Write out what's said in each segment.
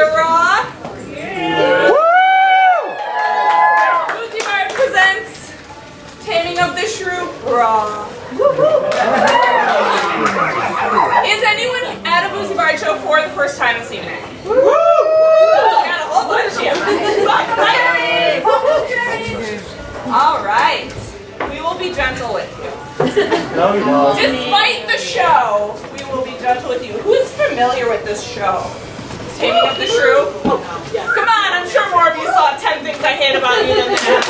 Shakespeare RAW. Yeah. Boozy Bard presents Taming of the Shrew RAW. Is anyone at a Boozy Bard show for the first time this evening? Woo! Got a whole bunch of you. All right. We will be gentle with you. Despite the show, we will be gentle with you. Who's familiar with this show? Taming of the Shrew? Come on, I'm sure more of you saw 10 things I hate about you than that.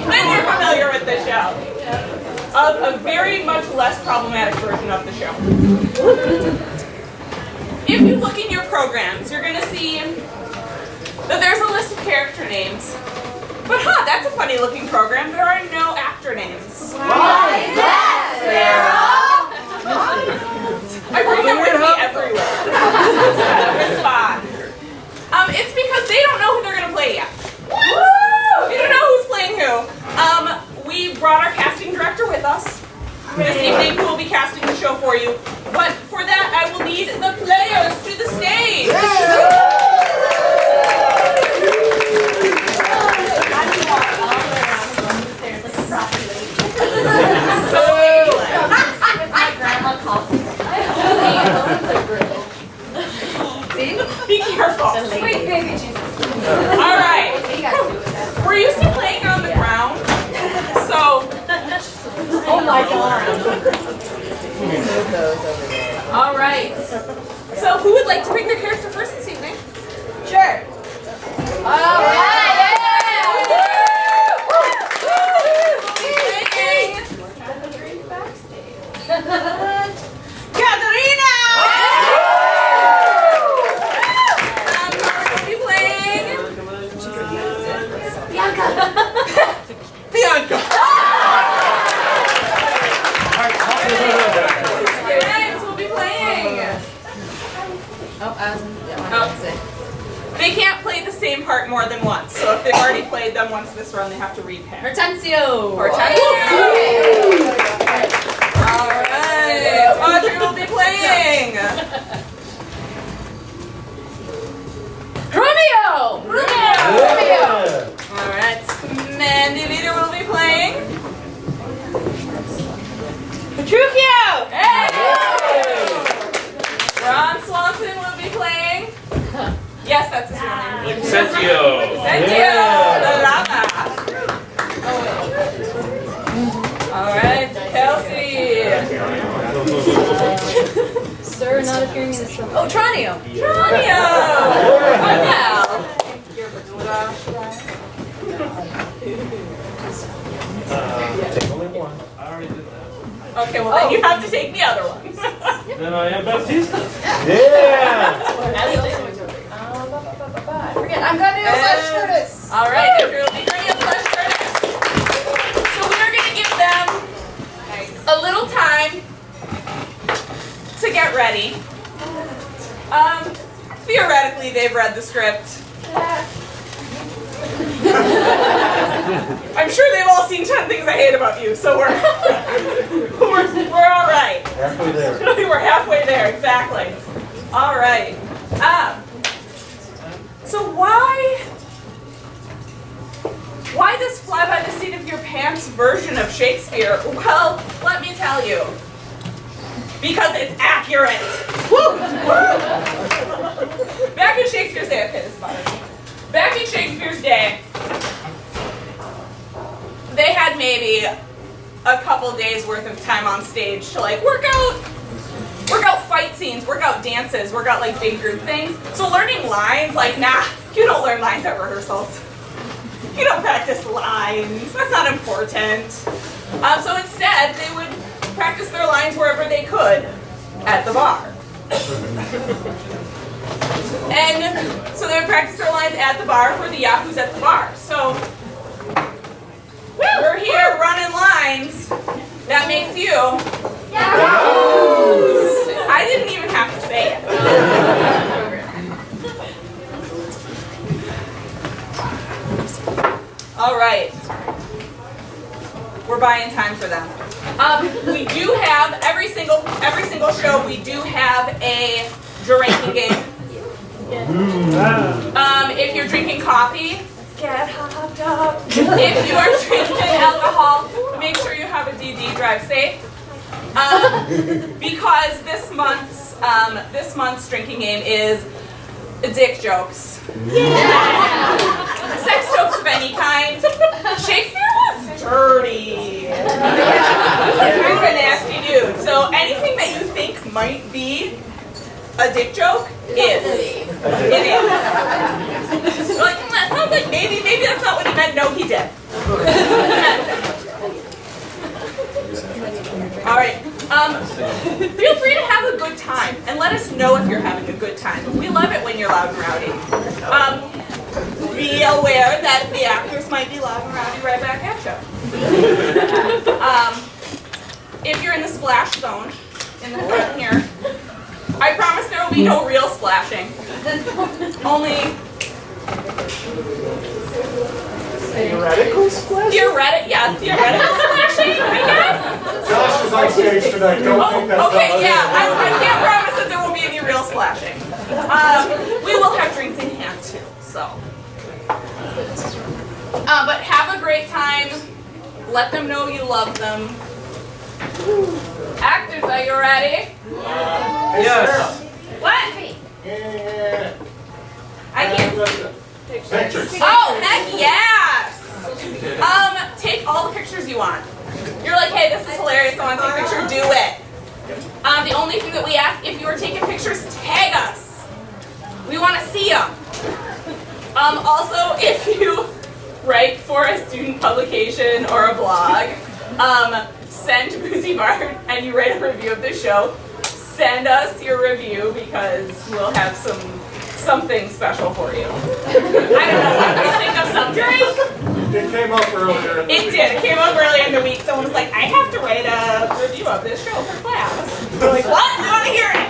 Then you're familiar with the show. A very much less problematic version of the show. If you look in your programs, you're going to see that there's a list of character names. But that's a funny looking program. There are no actor names. Why is that, Sarah? I bring them with me everywhere. Respond. It's because they don't know who they're going to play yet. They don't know who's playing who. We brought our casting director with us this evening who will be casting the show for you. But for that, I will need the players to the stage. Be careful. Sweet baby Jesus. All right. We're used to playing on the ground, so. Oh my God. All right. So who would like to pick their character first this evening? Sure. All right. Katherina! Who's playing? Bianca. Bianca. Reince will be playing. They can't play the same part more than once, so if they've already played them once this run, they have to repick. Hortensio. Alright, Audrey will be playing. Grumio. Alright, Mandi Veeder will be playing. Petruchio. Swanson will be playing. Yes, that's his real name. Lucentio. The llama. Alright, Kelsey. Sir, not appearing in this film. Oh, Tranio. Take only one. I already did that. Okay, well then you have to take the other one. Then I am Baptista. Yeah. I'm going to do /Curtis. Alright, Andrea will be Gremio /Curtis. So we are going to give them a little time to get ready. Theoretically, they've read the script. I'm sure they've all seen 10 things I hate about you, so we're all right. Halfway there. We're halfway there, exactly. All right. So why this fly by the seat of your pants version of Shakespeare? Well, let me tell you. Because it's accurate. Back in Shakespeare's day, okay, this is bothering me. Back in Shakespeare's day, they had maybe a couple days worth of time on stage to like work out fight scenes, work out dances, work out like big group things. So learning lines, like, nah, you don't learn lines at rehearsals. You don't practice lines. That's not important. So instead, they would practice their lines wherever they could at the bar. And so they would practice their lines at the bar for the yahoos at the bar. So we're here running lines. That makes you yahoos. I didn't even have to say it. All right. We're buying time for them. We do have every single show. We do have a drinking game. If you're drinking coffee, get hopped up. If you are drinking alcohol, make sure you have a DD, drive safe. Because this month's drinking game is dick jokes. Sex jokes of any kind. Shakespeare was dirty. Kind of a nasty dude. So anything that you think might be a dick joke is. It is. Like, that sounds like maybe that's not what he meant. No, he did. All right. Feel free to have a good time and let us know if you're having a good time. We love it when you're loud and rowdy. Be aware that the actors might be loud and rowdy right back at you. If you're in the splash zone in the front here, I promise there will be no real splashing. Only Theoretical splash? theoretical splashing, I guess. Josh is on stage tonight. Don't think that's Okay, not yeah, I can't promise that there won't be any real splashing. We will have drinks in hand too, so. But have a great time. Let them know you love them. Actors, are you ready? Yes. What? Yeah. I can't. Pictures. Oh, heck yes! Take all the pictures you want. You're like, hey, this is hilarious, I want to take a picture, do it. The only thing that we ask, if you are taking pictures, tag us. We want to see them. Also, if you write for a student publication or a blog, send Boozy Bart and you write a review of the show, send us your review because we'll have something special for you. I don't know, what do you think of something? It came up earlier in the It week. did. It came up earlier in the week. Someone was like, I have to write a review of this show for class. We're like, what? We want to hear it.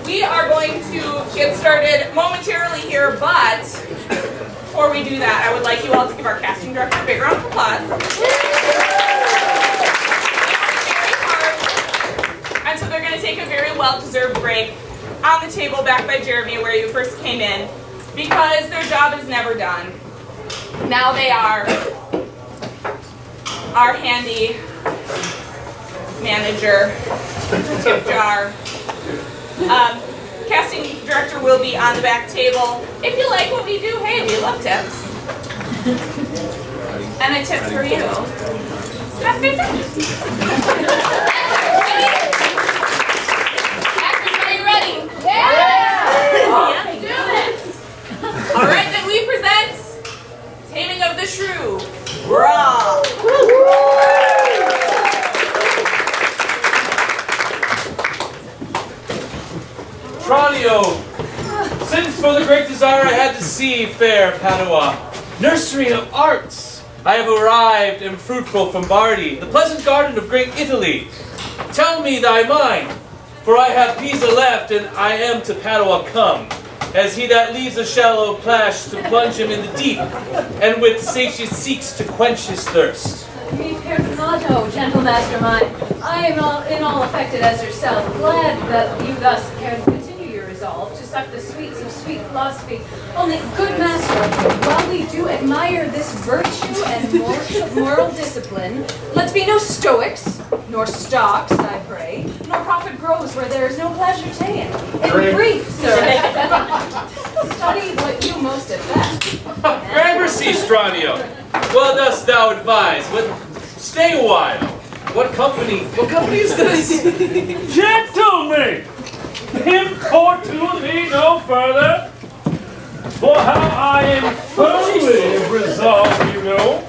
We are going to get started momentarily here, but before we do that, I would like you all to give our casting director a big round of applause. And so they're going to take a very well-deserved break on the table back by Jeremy where you first came in because their job is never done. Now they are our handy manager, tip jar. Casting director will be on the back table. If you like what we do, hey, we love tips. And a tip for you. That's fantastic. Actors, are you ready? Yeah! Do it! All right, then we present Taming of the Shrew RAW. Tranio, since for the great desire I had to see fair Padua, nursery of arts, I have arrived and fruitful from Bardi, the pleasant garden of great Italy. Tell me thy mind, for I have Pisa left, and I am to Padua come, as he that leaves a shallow plash to plunge him in the deep, and with satiety seeks to quench his thirst. Me perdonato, gentle mastermind. I am in all affected as yourself, glad that you thus can continue your resolve to suck the sweets of sweet philosophy. Only, good master, while we do admire this virtue and moral discipline, let's be no stoics, nor stocks, I pray, nor profit grows where there is no pleasure ta'en. In brief, sir, study what you most at best. Gramercy, Tranio. What dost thou advise? Stay a while. What company is this? Gentlemen, importune me no further, for how I am firmly resolved, you know,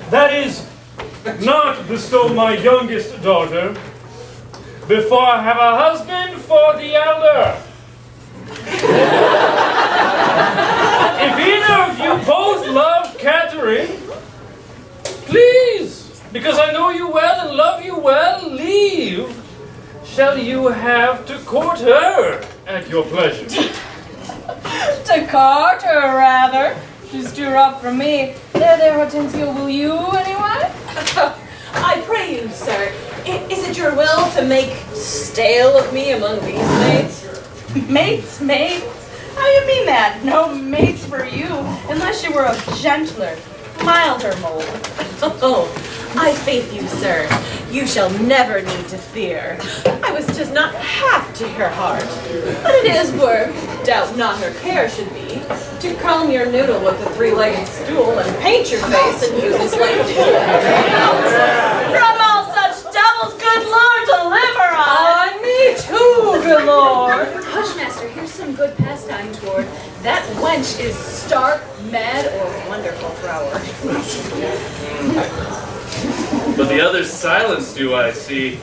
that is, not bestow my youngest daughter before I have a husband for the elder. If either of you both love Katherina, please, because I know you well and love you well, leave. Shall you have to court her at your pleasure? To court her, rather. She's too rough for me. There, Hortensio, will you, anyone? I pray you, sir, Is it your will to make stale of me among these maids? Mates, maid? How you mean that? No mates for you, unless you were of gentler, milder mold. Oh, I faith you, sir. You shall never need to fear. I was just not half to her heart. But it is work, doubt not her care should be, to comb your noodle with a three-legged stool and paint your face and use this like a fool. From all such devils, good Lord, deliver us! Me too, good Lord! Hush, master, here's some good pastime toward. That wench is stark, mad, or wonderful thrower. But the others silence do I see.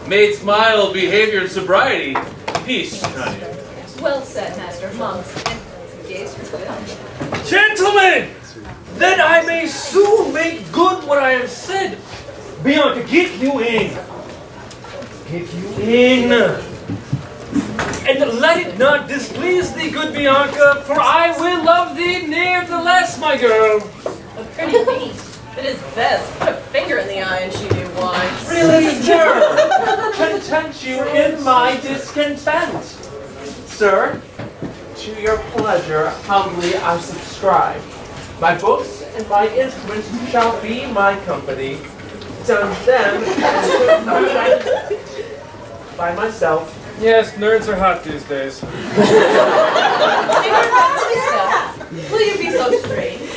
Maid's mild behavior and sobriety. Peace, Tranio. Well said, master. Monks. Gaze your will. Gentlemen, that I may soon make good what I have said. Bianca, get you in. Get you in. And let it not displease thee, good Bianca, for I will love thee nevertheless, my girl. A pretty feat. It is best. Put a finger in the eye and she do wine. Really, sir, content you in my discontent. Sir, to your pleasure, humbly I subscribe. My books and my instruments shall be my company. Done them by myself. Yes, nerds are hot these days. Baptista, will you be so strange?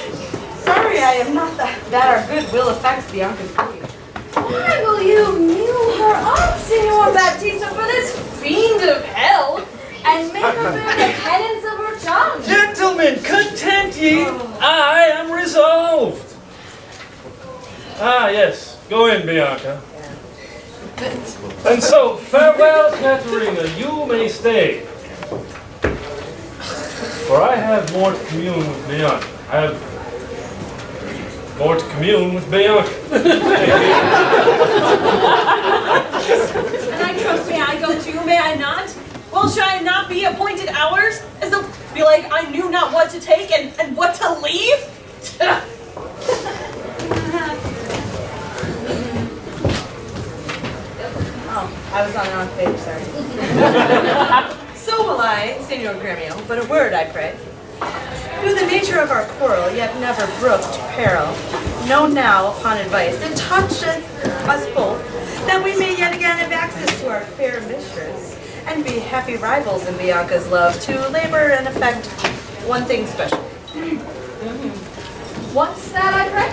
Sorry, I am not that our good will affects Bianca's grief. Why will you kneel her up, Signor Baptista, for this fiend of hell, and make her bear the penance of her tongue? Gentlemen, content ye. I am resolved. Ah, yes. Go in, Bianca. And so, farewell, Katherina. You may stay. For I have more to commune with Bianca. I have more to commune with Bianca. And I trust, may I go too, may I not? Well, should I not be appointed hours? As though be like I knew not what to take and what to leave? Oh, I was on the wrong page, sorry. So will I, Signor Gremio, but a word, I pray. Through the nature of our quarrel, yet never brooked peril, know now, upon advice, and toucheth us both, that we may yet again have access to our fair mistress, and be happy rivals in Bianca's love, to labor and effect one thing special. What's that, I pray?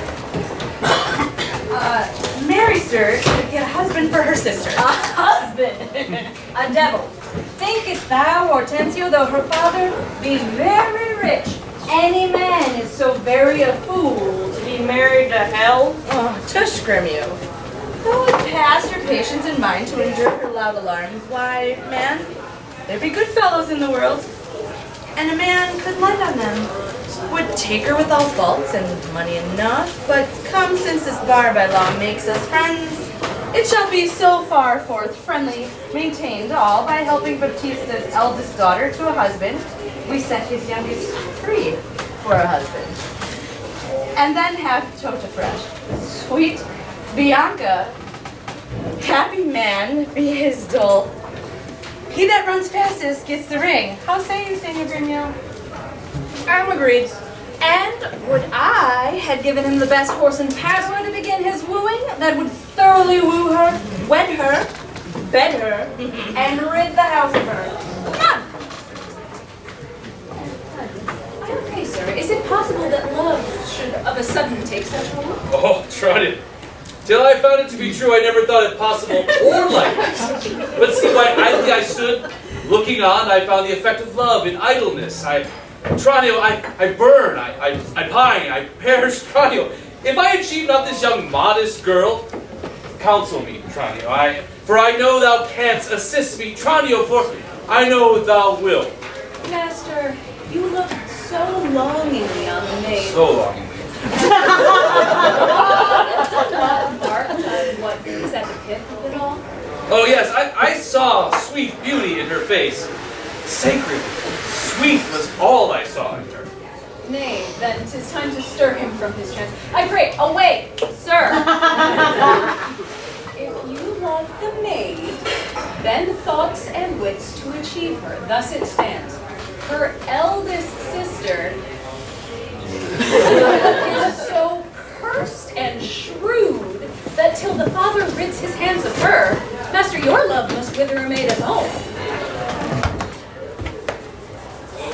Mary, sir, to get a husband for her sister. A husband! A devil. Thinkest thou, Hortensio, though her father be very rich, any man is so very a fool to be married to hell? Oh, tush, Gremio. Who would pass your patience and mine to endure her loud alarms? Why, man, there be good fellows in the world, and a man could light on them. Would take her with all faults and money enough, but come since this bar by law makes us friends, it shall be so far forth friendly maintained all by helping Baptista's eldest daughter to a husband. We set his youngest free for a husband, and then have tote afresh. Sweet Bianca, happy man be his dole. He that runs fastest gets the ring. How say you, Senor Gremio? I'm agreed. And would I had given him the best horse in Padua to begin his wooing, that would thoroughly woo her, wed her, bed her, and rid the house of her. Come on. Okay, sir. Is it possible that love should of a sudden take such hold? Oh, Tranio. Till I found it to be true, I never thought it possible or likely. But see, why idly I stood, looking on, I found the effect of love in idleness. Tranio, I burn, I pine, I perish, Tranio. If I achieve not this young modest girl, counsel me, Tranio. For I know thou canst assist me, Tranio, for I know thou wilt. Master, you look so longingly on the maid. So longingly. Mark on what is at the pith of it all? Oh yes, I saw sweet beauty in her face. Sacred, sweet was all I saw in her. Nay, then 'tis time to stir him from his trance. I pray, away, sir! If you love the maid, bend thoughts and wits to achieve her. Thus it stands. Her eldest sister is so cursed and shrewd that till the father rids his hands of her, master, your love must wither a maid at home.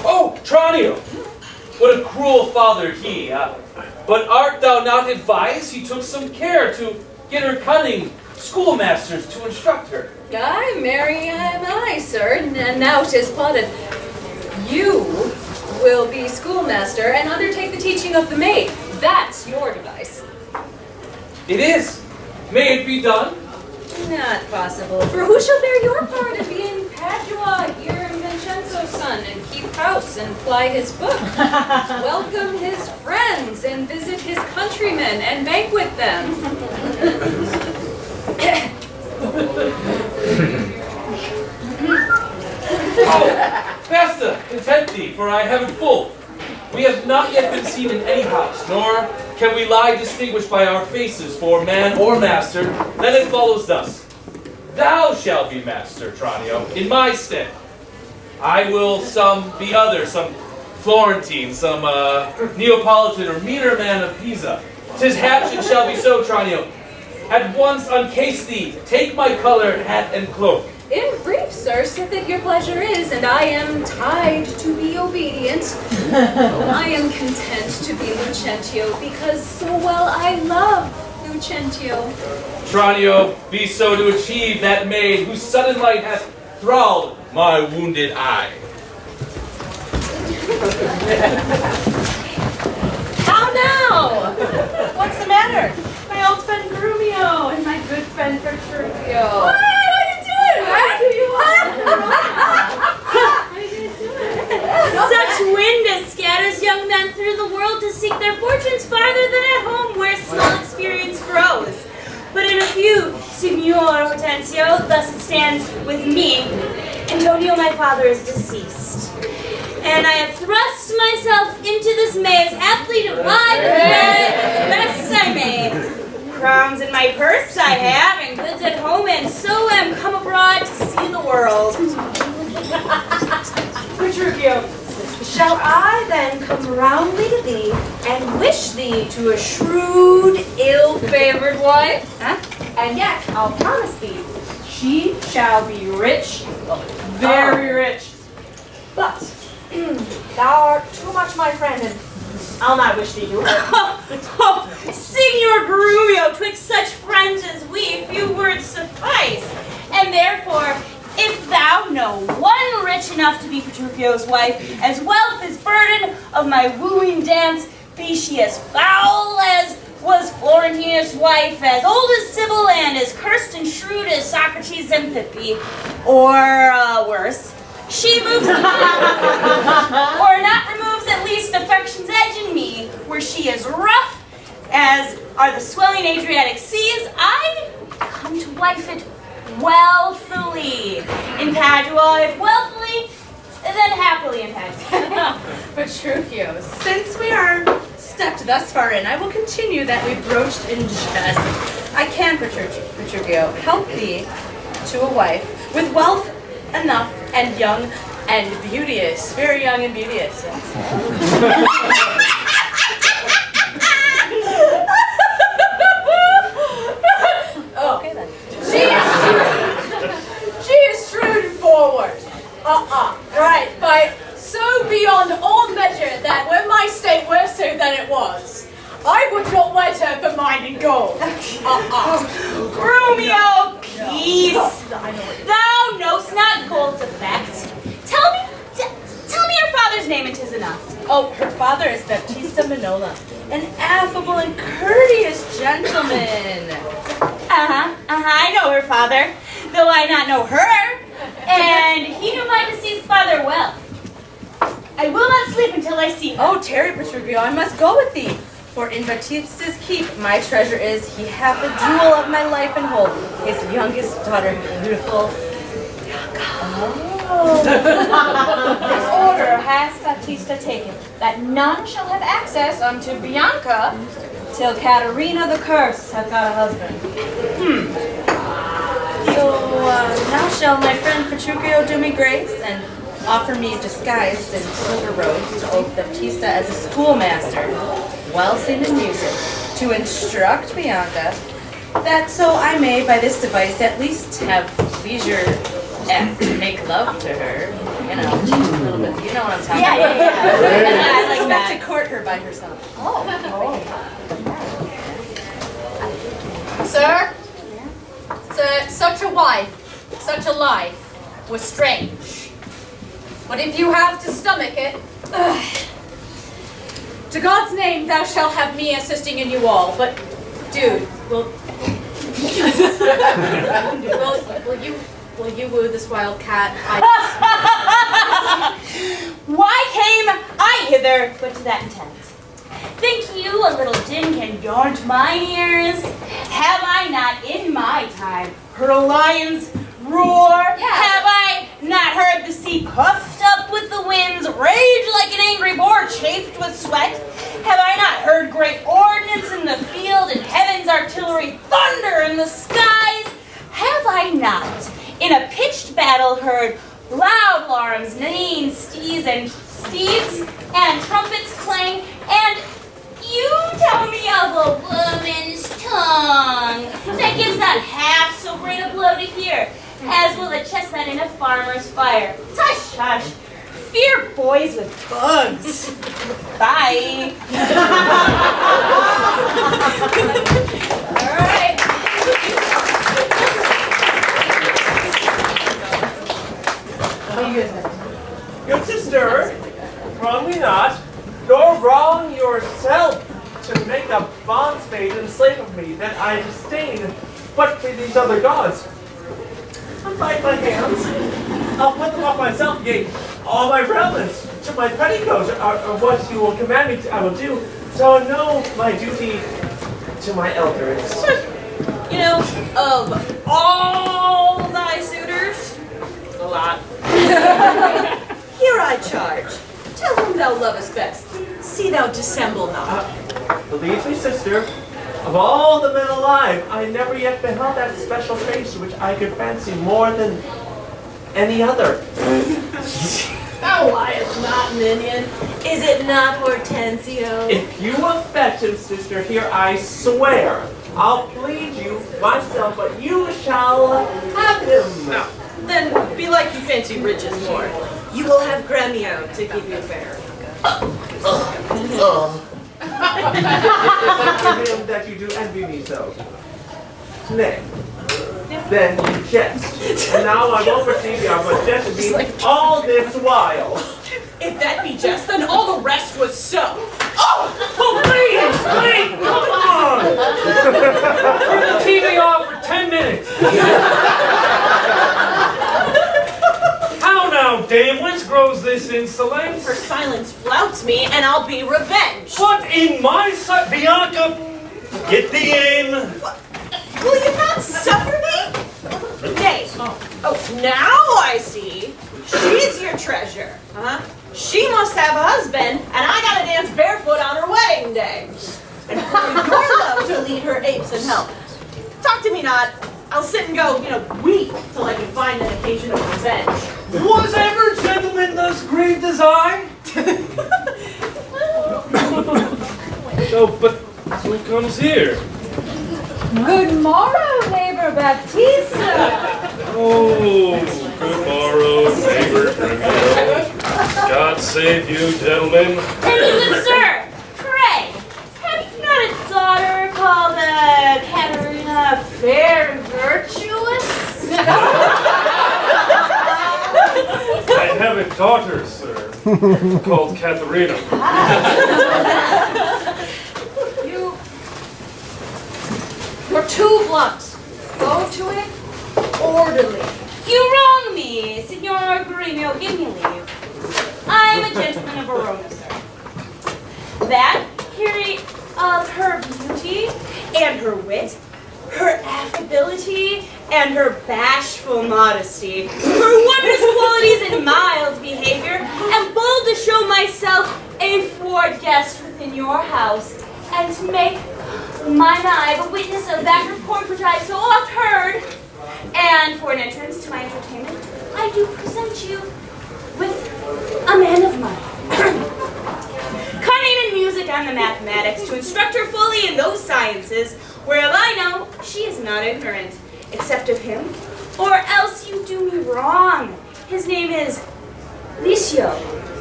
Oh, Tranio! What a cruel father he. But art thou not advised he took some care to get her cunning schoolmasters to instruct her? Aye, marry am I, sir, and now 'tis plotted. You will be schoolmaster and undertake the teaching of the maid. That's your device. It is. May it be done? Not possible. For who shall bear your part and be in Padua, hear Vincenzo's son, and keep house and ply his book? Welcome his friends and visit his countrymen and banquet them. Oh, Baptista, content thee, for I have it full. We have not yet been seen in any house, nor can we lie distinguished by our faces for man or master. Then it follows thus. Thou shalt be master, Tranio, in my stead. I will be other, some Florentine, some Neapolitan or meaner man of Pisa. 'Tis happed it shall be so, Tranio. At once uncase thee, take my colored hat and cloak. In brief, sir, so that your pleasure is, and I am tied to be obedient. I am content to be Lucentio, because so well I love Lucentio. Tranio, be so to achieve that maid whose sudden light hath thralled my wounded eye. How now? What's the matter? My old friend Grumio and my good friend Petruchio. What are you doing? How do you Such wind as scatters young men through the world to seek their fortunes farther than at home where small experience grows. But in a few, Signor Hortensio, thus it stands with me, Antonio my father is deceased. And I have thrust myself into this maze, aptly to ride and ride as best I may. Crowns in my purse I have, and goods at home, and so am come abroad to see the world. Petruchio, shall I then come roundly to thee and wish thee to a shrewd, ill-favored wife? Huh? And yet I'll promise thee, she shall be rich, very rich. But thou art too much my friend, and I'll not wish thee to her. Oh, Signor Grumio, twixt such friends as we, few words suffice. And therefore, if thou know one rich enough to be Petruchio's wife, as wealth is burden of my wooing dance, be she as foul as was Florentina's wife, as old as Sybil, and as cursed and shrewd as Socrates and Pippi, or worse, she moves or not removes at least affection's edge in me, where she is rough as are the swelling Adriatic seas, I come to wife it wealthily in Padua, if wealthily, then happily in Padua. Petruchio, since we are stepped thus far in, I will continue that we broached in jest. I can, Petruchio, help thee to a wife with wealth enough and young and beauteous, very young and beauteous. Okay then. She is shrewd and forward. Right, but so beyond all measure that when my state were so that it was, I would not wed her for mine and gold. Grumio, peace. Thou knowst not gold's effects. Tell me your father's name, and 'tis enough. Oh, her father is Baptista Minola, an affable and courteous gentleman. I know her father, though I not know her. And he knew my deceased father well. I will not sleep until I see him. Oh, tarry, Petruchio, I must go with thee. For in Baptista's keep, my treasure is, he hath the jewel of my life and hope, his youngest daughter, beautiful Bianca. Oh. This order has Baptista taken, that none shall have access unto Bianca till Katherina the Cursed hath got a husband. now shall my friend Petruchio do me grace and offer me disguised in silver robes to old Baptista as a schoolmaster, well seen in music, to instruct Bianca, that so I may by this device at least have leisure and to make love to her. You know, a little bit. You know what I'm talking about. Yeah. And I like expect that. to court her by herself. Sir, such a wife, such a life was strange. But if you have to stomach it, to God's name, thou shalt have me assisting in you all. But, dude, will you woo this wild cat? Why came I hither but to that intent? Think you a little din can daunt mine ears? Have I not in my time heard a lion's roar? Yeah. Have I not heard the sea puffed up with the winds, rage like an angry boar chafed with sweat? Have I not heard great ordnance in the field and heaven's artillery thunder in the skies? Have I not in a pitched battle heard loud alarms, neighing steeds and trumpets clang, and you tell me of a woman's tongue that gives not half so great a blow to hear as will a chestnut in a farmer's fire. Tush, tush, fear boys with bugs. Bye. All right. Good sister, wrong me not, nor wrong yourself to make a bondmaid and slave of me that I disdain, but for these other gods. Unbind my hands, I'll put them off myself, yea, all my raiments to my petticoats are what you will command me to, I will do, so I know my duty to my elders. You know, of all thy suitors, a lot. Here I charge. Tell whom thou lovest best. See thou dissemble not. Believe me, sister, of all the men alive, I never yet beheld that special face which I could fancy more than any other. Oh, why it's not minion? Is it not Hortensio? If you affect him, sister, here I swear, I'll plead you myself, but you shall have him. No. Then be like you fancy riches more. You will have Gremio to give you fair. For him that you do envy me so. Nay, then you jest. And now I won't receive you, but jest me all this while. If that be just, then all the rest was so. Oh, please, come on! Turn the TV off for 10 minutes. How now, dame? Whence grows this insolence? Her silence flouts me, and I'll be revenged. What in my sight? Bianca, get thee in. Will you not suffer me? Nay. Oh, now I see. She's your treasure, huh? She must have a husband, and I gotta dance barefoot on her wedding day. And for your love to lead her apes and help. Talk to me not. I'll sit and go, weep till I can find an occasion of revenge. Was ever gentleman thus grieved as I? So, but who comes here? Good morrow, neighbor Baptista. Oh, good morrow, neighbor Grumio. God save you, gentlemen. Thank you, good sir. Pray, have you not a daughter called Katherina fair and virtuous? I have a daughter, sir, called Katherina. You're too blunt. Go to it orderly. You wrong me, Signor Gremio. Give me leave. I'm a gentleman of Verona, sir. That, hearing of her beauty and her wit, her affability and her bashful modesty, her wondrous qualities and mild behavior, am bold to show myself a forward guest within your house, and to make mine eye a witness of that report which I so oft heard, And for an entrance to my entertainment, I do present you with a man of mine. Cunning in music and the mathematics, to instruct her fully in those sciences, whereof I know she is not ignorant, except of him, or else you do me wrong. His name is Licio,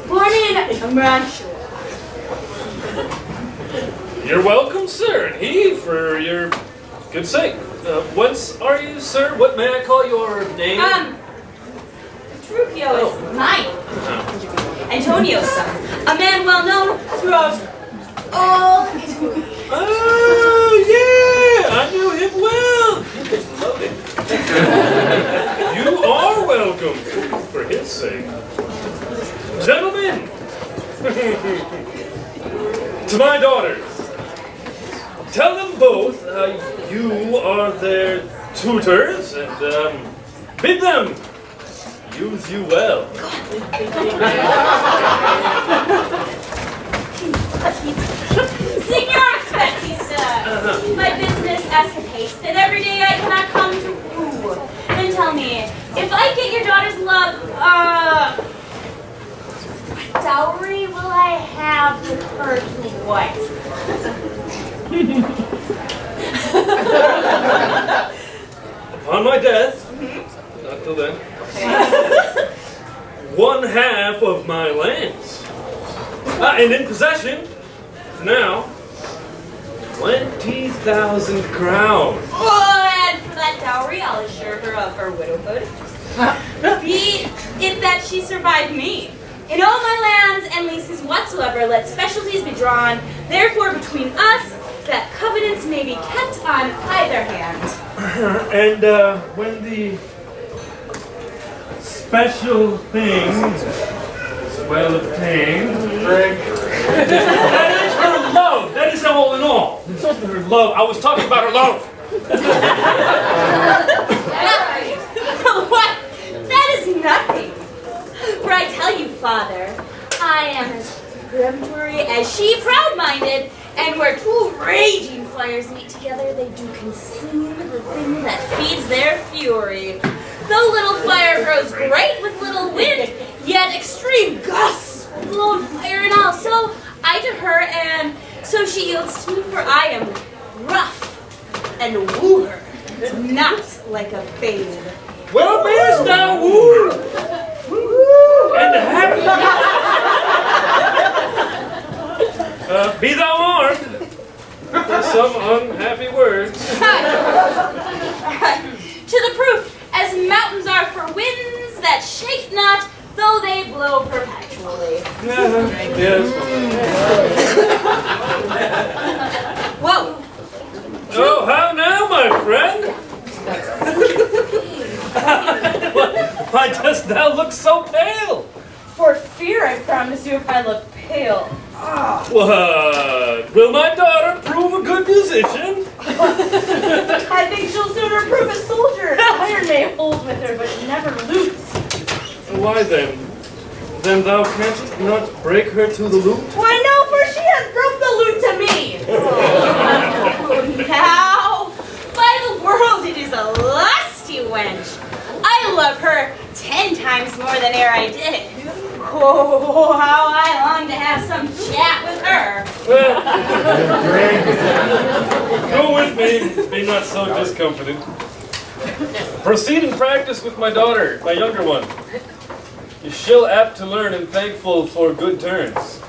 born in Rancho. You're welcome, sir, and he for your good sake. Whence are you, sir? What may I call your name? Petruchio is mine. Antonio's son. A man well known throughout all Italy. Oh, yeah! I knew him well! You are welcome, for his sake. Gentlemen! To my daughters, tell them both you are their tutors, and bid them use you well. Signor Baptista, my business escapades that every day I cannot come to woo. Then tell me, if I get your daughter's love, what dowry will I have with her to wife? Upon my death, not till then, 1/2 of my lands. And in possession, now, 20,000 crowns. Oh, and for that dowry, I'll assure her of her widowhood. Be it that she survived me. In all my lands and leases whatsoever, let specialties be drawn. Therefore, between us, that covenants may be kept on either hand. And when the special things is well obtained, that is her love. That is all in all. It's not her love. I was talking about her love. What? That is nothing. For I tell you, Father, I am as peremptory as she proud-minded, and where two raging fires meet together, they do consume the thing that feeds their fury. Though little fire grows great with little wind, yet extreme gusts will blow fire and all. So I to her, and so she yields to me, for I am rough and woo her, not like a babe. Well, mayest thou woo her, and happy. Be thou armed for some unhappy words. To the proof, as mountains are for winds that shake not, though they blow perpetually. Yes. Whoa! Oh, how now, my friend? Why dost thou look so pale? For fear, I promise you, if I look pale. What? Will my daughter prove a good musician? I think she'll sooner prove a soldier. Iron may hold with her, but never lutes. Why then? Then thou canst not break her to the lute? Why no, for she has broke the lute to me. Now, by the world, it is a lusty wench. I love her 10 times more than e'er I did. Oh, how I long to have some chat with her. Well, go with me. Be not so discomfited. Proceed and practice with my daughter, my younger one. You shall apt to learn and thankful for good turns.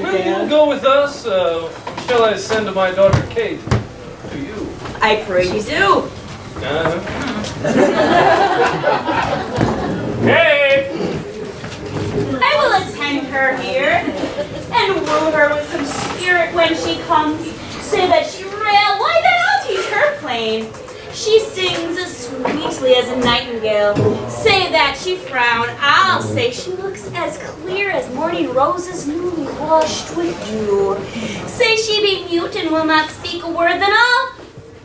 Will you go with us? Shall I send my daughter Kate to you? I pray you do. Kate! I will attend her here and woo her with some spirit when she comes. Say that she rail, why then I'll teach her plain. She sings as sweetly as a nightingale. Say that she frown, I'll say she looks as clear as morning roses newly washed with dew. Say she be mute and will not speak a word, then I'll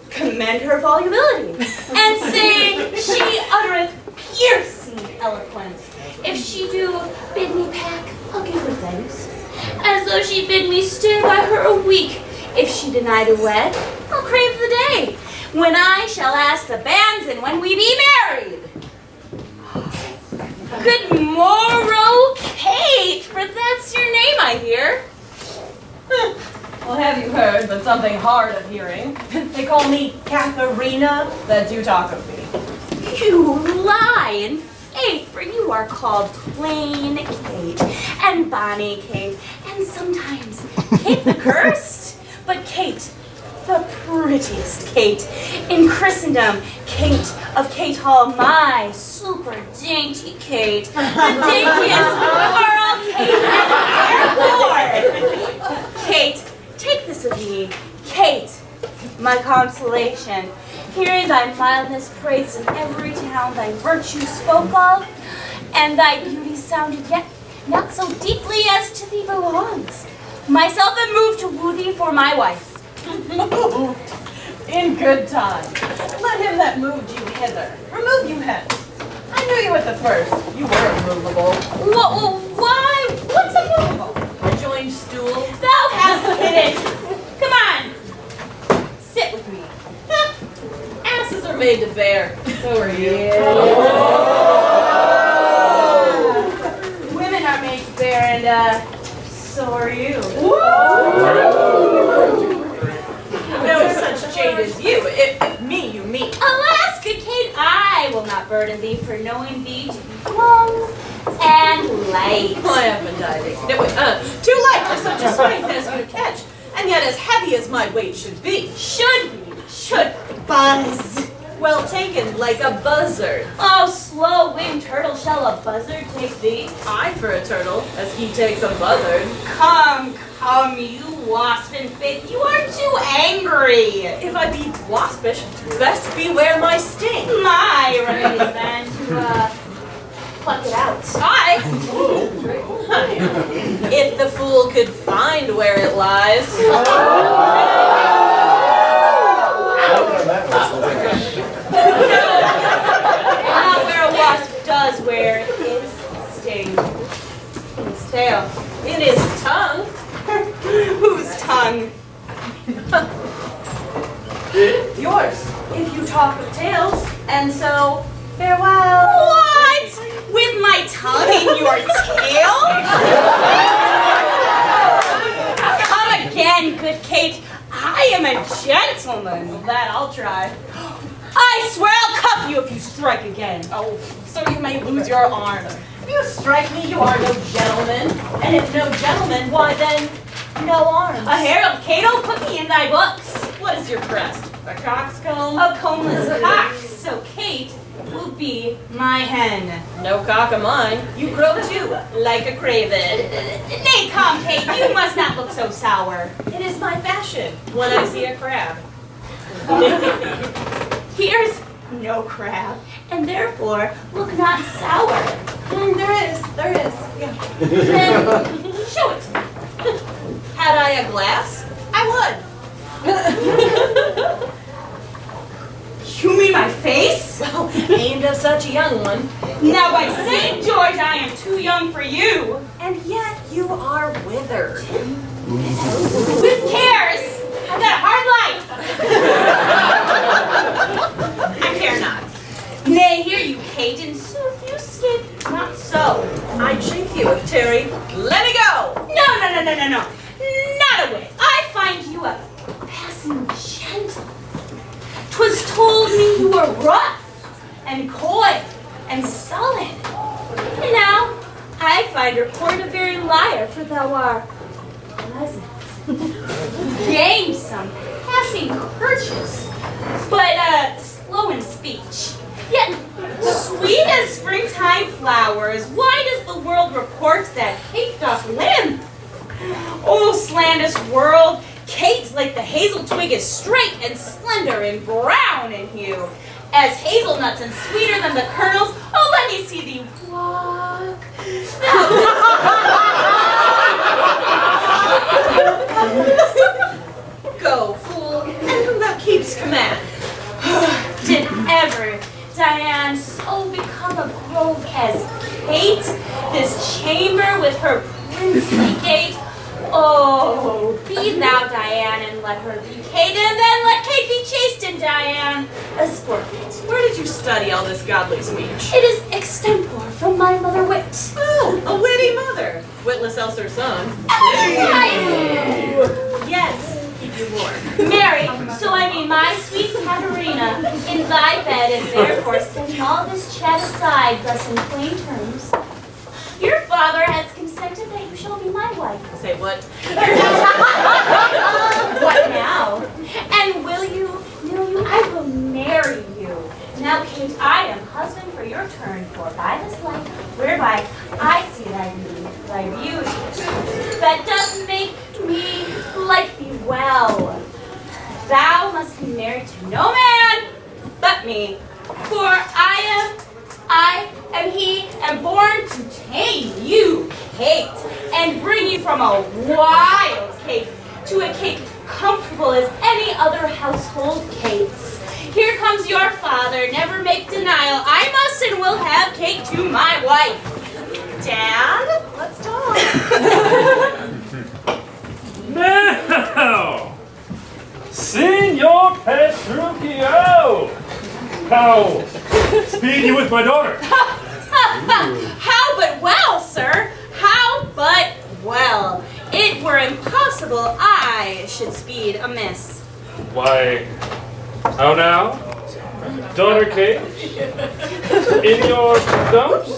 commend her volubility. And say she uttereth piercing eloquence. If she do bid me pack, I'll give her thanks, as though she bid me stay by her a week. If she deny to wed, I'll crave the day when I shall ask the bands and when we be married. Good morrow, Kate, for that's your name, I hear. Well, have you heard, but something hard of hearing? They call me Katherina, that do talk of me. You lie in faith, for you are called plain Kate, and bonny Kate, and sometimes Kate the cursed, but Kate, the prettiest Kate in Christendom, Kate of Kate Hall, my super dainty Kate, the daintiest are all Kate, and therefore, Kate, take this of me, Kate, my consolation, hearing thy mildness praised in every town, thy virtue spoke of, and thy beauty sounded yet not so deeply as to thee belongs. Myself am moved to woo thee for my wife. Moved. In good time. Let him that moved you hither remove you hence. I knew you at the first. You were immovable. Why? What's immovable? A joined stool. Thou hast hit it. Come on. Sit with me. Asses are made to bear. So are you. Women are made to bear, and so are you. No such jade as you. If me you meet. Alas, good Kate, I will not burden thee for knowing thee to be long and light. I have been diving. No, wait, too light for such a sweetness to catch, and yet as heavy as my weight should be. Should buzz. Well taken, like a buzzard. Oh, slow-winged turtle, shall a buzzard take thee? I for a turtle, as he takes a buzzard. Come, you wasp in faith, you are too angry. If I be waspish, best beware my sting. My remedy is then to pluck it out. If the fool could find where it lies. Where a wasp does wear its sting. Its tail. In his tongue. Whose tongue? Yours, if you talk of tails, and so farewell. What? With my tongue in your tail? Come again, good Kate. I am a gentleman. That I'll try. I swear I'll cuff you if you strike again. Oh, so you may lose your arms. If you strike me, you are no gentleman. And if no gentleman, why then, no arms. A herald Cato put me in thy books. What is your crest? A coxcomb? A combless cock. So Kate will be my hen. No cock of mine. You crow too, like a craven. Nay, come, Kate, you must not look so sour. It is my fashion when I see a crab. Here's no crab, and therefore look not sour. There is. Yeah. Then show it. Had I a glass, I would. You mean my face? Well, aimed at such a young one. Now by St. George, I am too young for you. And yet you are withered. With cares, I've got a hard life. I care not. Nay, hear you, Kate, in sooth you skip not so. I'd chafe you if Terry. Let me go! No. Not a whit. I find you a passing gentle. 'Twas told me you were rough and coy and sullen. And now I find report a very liar, for thou art pleasant, gamesome, passing courteous, but slow in speech. Yet sweet as springtime flowers. Why does the world report that Kate doth limp? O slanderous world, Kate, like the hazel twig, is straight and slender and brown in hue, as hazelnuts and sweeter than the kernels. Oh, let me see thee walk. Go, fool, and whom thou keepst command. Did ever Diane so become a grove as Kate, this chamber with her princely gate? Oh, be thou Diane, and let her be Kate, and then let Kate be chaste and Diane a sport. Where did you study all this godly speech? It is extempore from my mother wit. Oh, a witty mother. Witless else her son. Yes, keep you warm. Mary, so I mean my sweet Katherina, in thy bed, and therefore setting all this chat aside, thus in plain terms, your father has consented that you shall be my wife. Say what? What now? And will you, I will marry you. Now, Kate, I am husband for your turn, for by this life, whereby I see thy beauty, that does make me like thee well. Thou must be married to no man but me, for I am he, am born to tame you, Kate, and bring you from a wild Kate to a Kate comfortable as any other household Kates. Here comes your father, never make denial. I must and will have Kate to my wife. Dad, let's talk. Now, Signor Petruchio, how speed you with my daughter? How but well, sir. How but well. It were impossible I should speed amiss. Why, how now? Daughter Kate? In your dumps?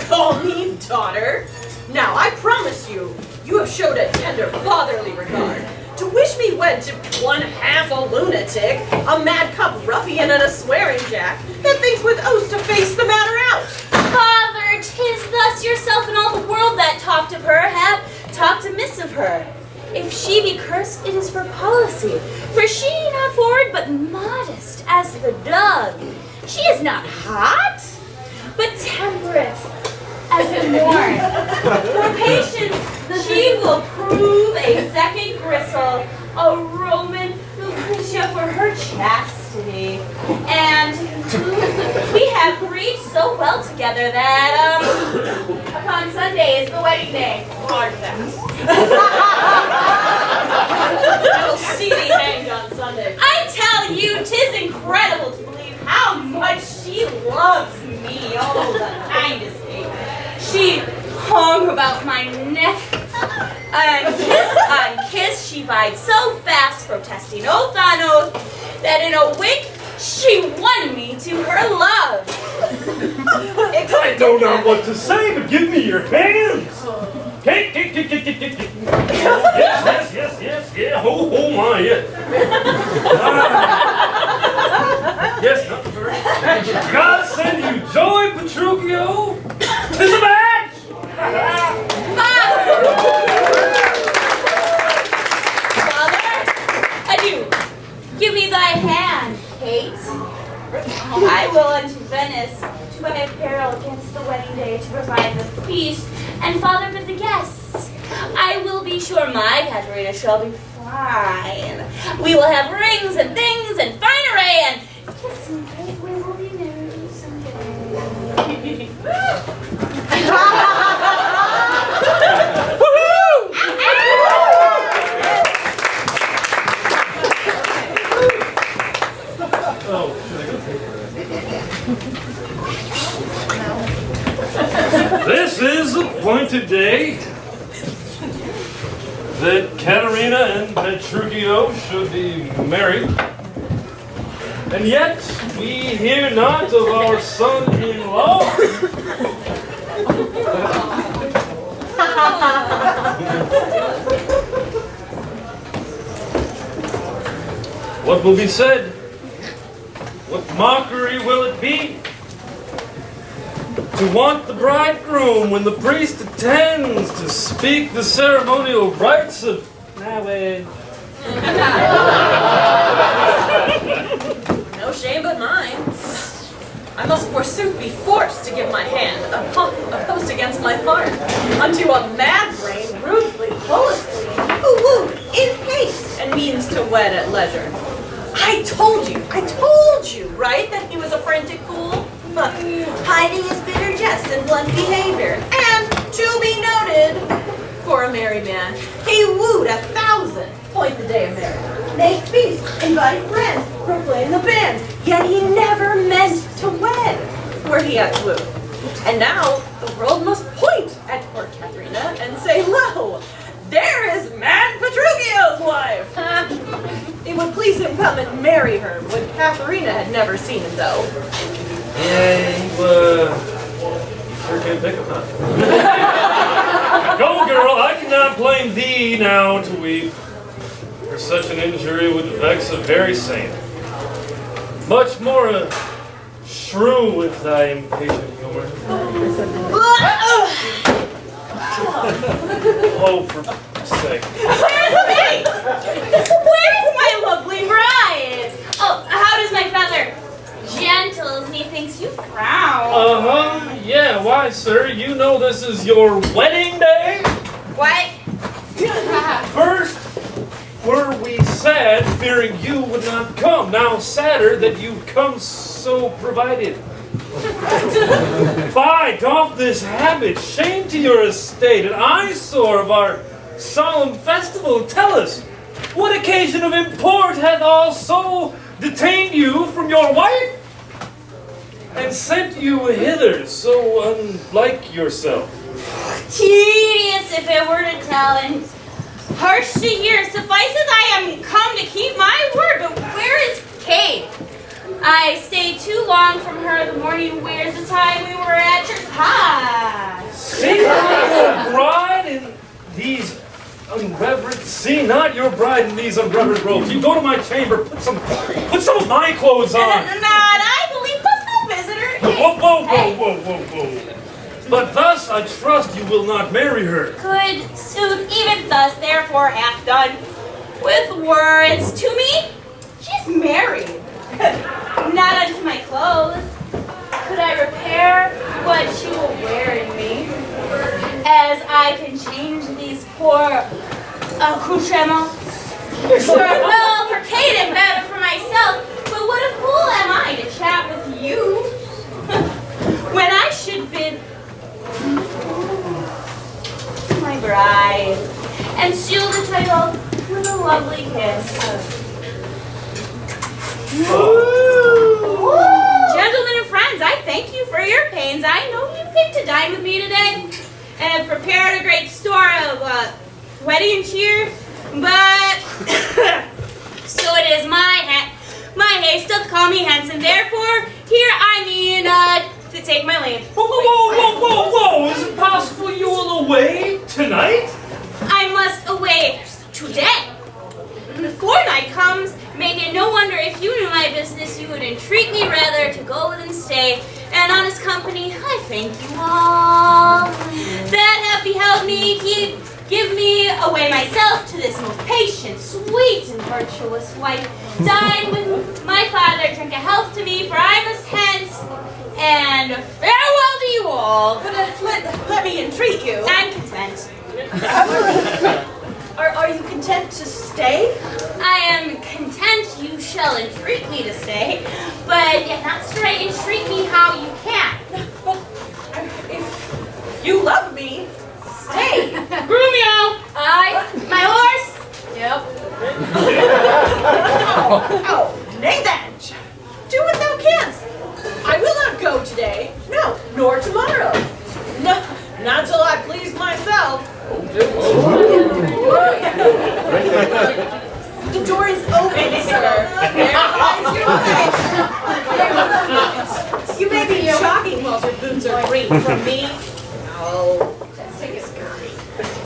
Call me daughter. Now, I promise you, you have showed a tender fatherly regard. To wish me wed to one half a lunatic, a madcap ruffian and a swearing jack, that thinks with oaths to face the matter out. Father, 'tis thus yourself and all the world that talked of her have talked amiss of her. If she be cursed, it is for policy, for she not forward but modest as the dove. She is not hot, but temperate as the morn. For patience, she will prove a second gristle, a Roman Lucretia for her chastity. And we have breathed so well together that, upon Sunday is the wedding day. Hard fast. I will see thee hanged on Sunday. I tell you, 'tis incredible to believe how much she loves me. Oh, the kindest thing. She hung about my neck, and kiss on kiss she vied so fast, protesting oath on oath, that in a wink she won me to her love. I don't know what to say, but give me your hands. Kate. Yes, yeah. Oh my, yeah. Yes, not first. God send you joy, Petruchio. Tis a match. Father, adieu. Give me thy hand, Kate. I will unto Venice to my apparel against the wedding day to provide the feast, and Father with the guests. I will be sure my Katherina shall be fine. We will have rings and things and fine array, and kiss and Kate, we will be married someday. This is the appointed day that Katherina and Petruchio should be married. And yet we hear not of our son-in-law. What will be said? What mockery will it be? To want the bridegroom when the priest attends to speak the ceremonial rites of marriage. No shame but mine. I must forsooth be forced to give my hand, opposed against my heart, unto a mad brain, rudely, bullishly, who wooed in haste, and means to wed at leisure. I told you, right, that he was a frantic fool? But hiding his bitter jests and blunt behavior, and to be noted for a a merry man. He wooed 1,000, point the day of marriage, make feasts, invite friends, proclaim the banns, yet he never meant to wed, were he at woo. And now the world must point at poor Katherina and say, lo, there is mad Petruchio's wife. It would please him come and marry her when Katherina had never seen him though. Yeah, you sure can pick a nut. Go, girl, I cannot blame thee now to weep, for such an injury would vex a very saint. Much more a shrew with thy impatient humor. Oh, for sake. Where's my lovely bride? Oh, how does my father? Gentles, methinks you frown. Yeah, why, sir? You know this is your wedding day? What? First were we sad, fearing you would not come. Now sadder that you come so provided. Fie, doff this habit. Shame to your estate, an eyesore of our solemn festival. Tell us, what occasion of import hath also detained you from your wife and sent you hither so unlike yourself? Tedious if it were to tell, and harsh to hear. Suffices I am come to keep my word, but where is Kate? I stayed too long from her the morning wears the time we were at church. Ha! See not your bride in these unreverent. See not your bride in these unreverent robes. You go to my chamber. Put some of my clothes on. Not I believe us no visitor. Whoa. But thus I trust you will not marry her. Could suit even thus, therefore hath done. With words to me, she's married. Not unto my clothes. Could I repair what she will wear in me? As I can change these poor accoutrements. Well, for Kate and better for myself, but what a fool am I to chat with you? When I should bid my bride and seal the title with a lovely kiss. Gentlemen and friends, I thank you for your pains. I know you think to dine with me today, and have prepared a great store of wedding cheer, but so it is my haste doth call me hence, and therefore here I mean to take my leave. Whoa! Is it possible you will away tonight? I must away today. Before night comes, make it no wonder if you knew my business, you would entreat me rather to go and stay. And honest company, I thank you all that have beheld me give me away myself to this most patient, sweet, and virtuous wife. Dine with my father, drink a health to me, for I must hence. And farewell to you all. But let me entreat you. I'm content. Are you content to stay? I am content you shall entreat me to stay, but yet not straight entreat me how you can. But if you love me, stay. Grumio! Aye. My horse? Yep. Oh, nay then. Do what thou canst. I will not go today. No, nor tomorrow. No, not till I please myself. The door is open, sir. There lies your wife. You may be shocking while your boots are green. From me, no. Let's take a scurry.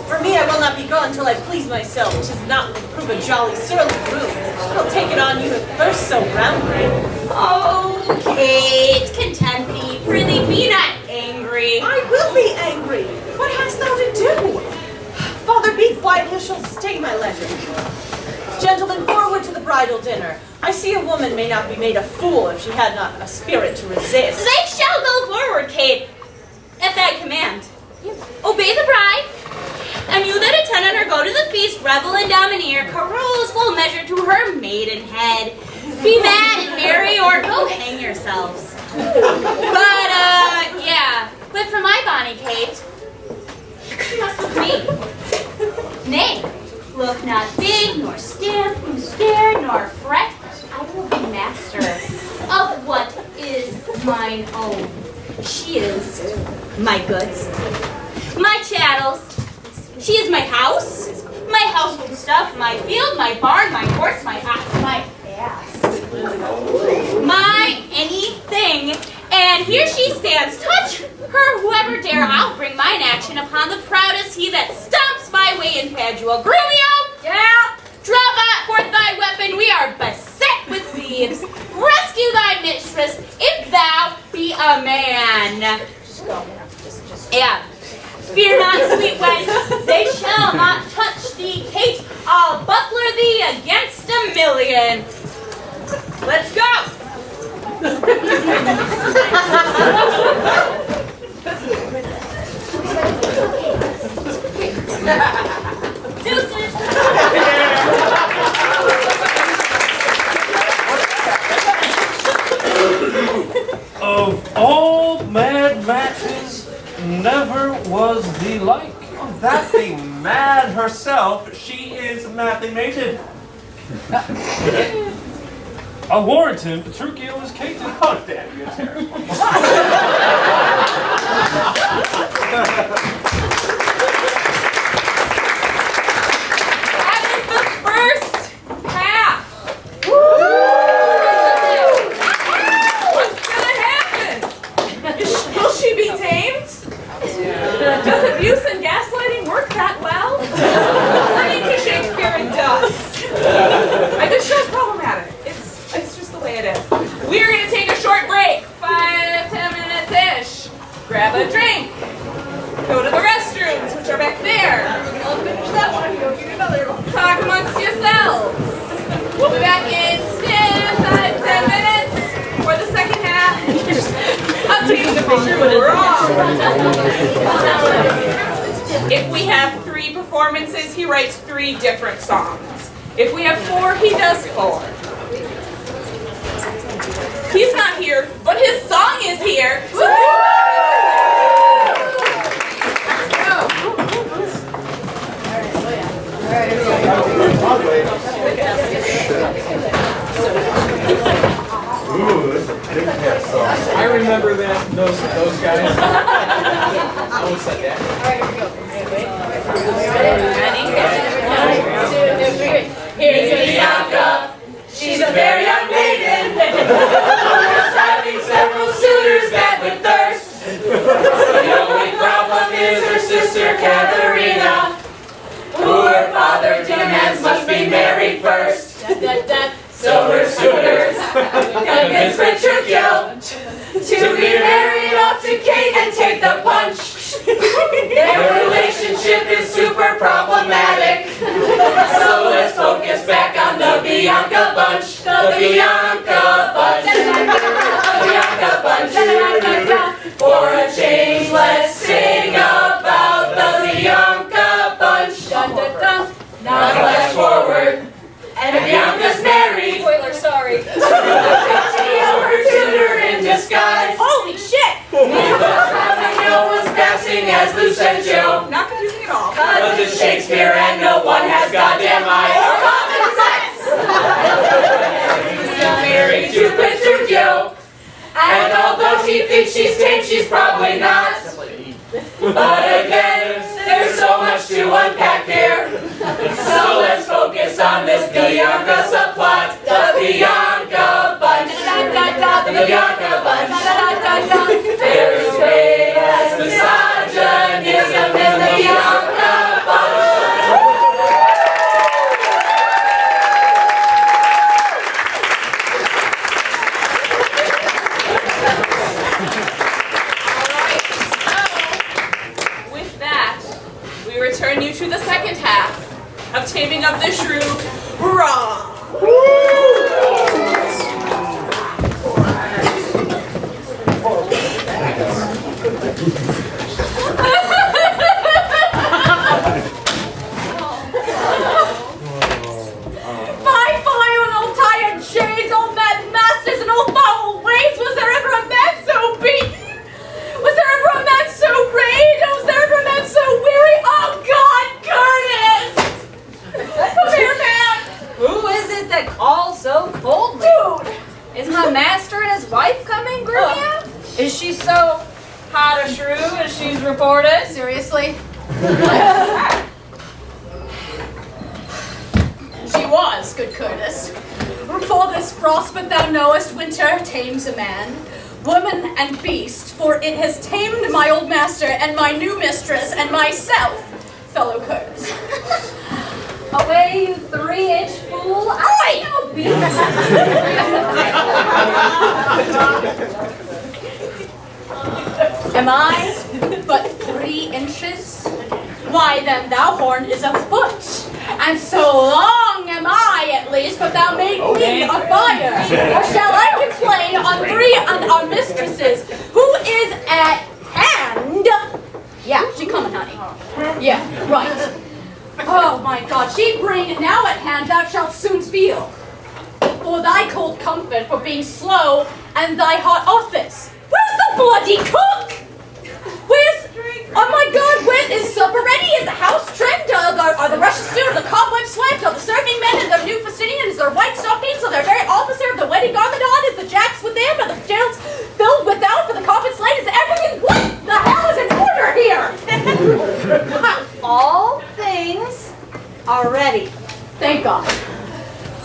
For me, I will not be gone till I please myself, which is not to prove a jolly surly groom. I'll take it on you at first so roundly. Oh, Kate, content thee. Prithee, be not angry. I will be angry. What hast thou to do? Father, be quiet, you shall stay my leisure. Gentlemen, forward to the bridal dinner. I see a woman may not be made a fool if she had not a spirit to resist. They shall go forward, Kate, at thy command. Obey the bride, and you that attend on her go to the feast, revel and domineer, carouse full measure to her maiden head. Be mad and merry, or go hang yourselves. But, yeah, but for my bonny Kate, you must with me. Nay, look not big, nor stiff, nor scared, nor fret. I will be master of what is mine own. She is my goods, my chattels. She is my house, my household stuff, my field, my barn, my horse, my ox, my ass, my anything. And here she stands. Touch her, whoever dare. I'll bring mine action upon the proudest he that stomps my way in Padua. Grumio, yeah, draw forth thy weapon. We are beset with thieves. Rescue thy mistress, if thou be a man. Yeah. Fear not, sweet wench, they shall not touch thee, Kate. I'll buckler thee against 1,000,000. Let's go. Deuces. Of all mad matches, never was the like. That being mad herself, she is madly mated. I warrant him, Petruchio is cated. Oh, damn, you're terrible. That is the first half. What's gonna happen? Will she be tamed? Does abuse and gaslighting work that well? According to Shakespeare, it does. And this show's problematic. It's just the way it is. We're gonna take a short break, 5-10 minutes-ish. Grab a drink. Go to the restrooms, which are back there. I'll finish that one. Go get another one. Talk amongst yourselves. We'll be back in 5-10 minutes for the second half. I'm taking the picture with RAW. If we have 3 performances, he writes 3 different songs. If we have 4, he does 4. He's not here, but his song is here. So I remember that those guys. I always said that. here's Bianca. She's a very young maiden. Having several suitors that would thirst. The only problem is her sister Katherina, who her father demands must be married first. So her suitors convince Petruchio to be married off to Kate and take the punch. Their relationship is super problematic. So let's focus back on the Bianca bunch. The Bianca bunch. Bianca bunch. For a change, let's sing about the Bianca bunch. Now flash forward. And Bianca's married. Spoiler, sorry. Tranio, her tutor in disguise. Holy shit! Tranio was passing as Lucentio. Not confusing at all. Cause it's Shakespeare and no one has goddamn eyes or common sense. She's married to Petruchio. And although she thinks she's tame, she's probably not. But again, there's so much to unpack here. So let's focus on this Bianca subplot. The Bianca bunch. The Bianca bunch. There's way as misogynism in the Bianca bunch. Return you to the second half of Taming of the Shrew RAW. Fie, on old tired shades, old mad masters, and old foul ways. Was there ever a man so beaten? Was there ever a man so raged? Was there ever a man so weary? Oh God, Curtis! Is she so hot a shrew as she's reported? Seriously? She was, good Curtis. For this frost, but thou knowest, winter tames a man, woman and beast, for it has tamed my old master and my new mistress and myself, fellow Curtis. Away, you 3-inch fool! I know beast! Am I but 3 inches? Why then thou horn is a foot, and so long am I at least, but thou made me a fire. Or shall I complain on 3 and our mistresses, who is at hand? Yeah, she coming, honey. Yeah, right. Oh my God, she bring now at hand thou shalt soon feel. For thy cold comfort for being slow, and thy hot office. Where's the bloody cook? Where's, oh my God, when is supper ready? Is the house trimmed? Are the rushes stewed? Are the cobwebs swept? Are the serving men in their new Faustinian? Is their white stockings? Are their very officer of the wedding garment on? Is the jacks within? Are the jails filled without for the coffin slate? Is everything, what the hell is in order here? All things are ready. Thank God.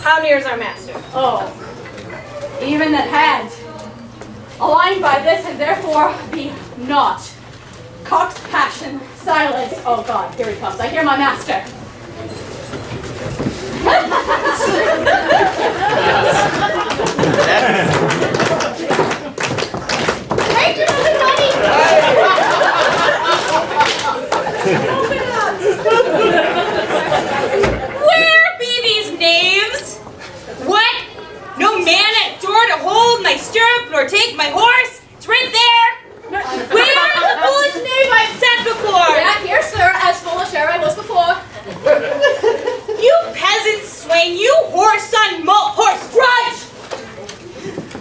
How near is our master? Oh, even at hand. Aligned by this and therefore be not. Cock's passion, silence. Oh God, here he comes. I hear my master. Thank you, everybody. Where be these knaves? What? No man at door to hold my stirrup nor take my horse? It's right there. Where is the foolish knave I've sent before? Yeah, here, sir, as foolish ere I was before. You peasant swain, you whore son, malt horse drudge!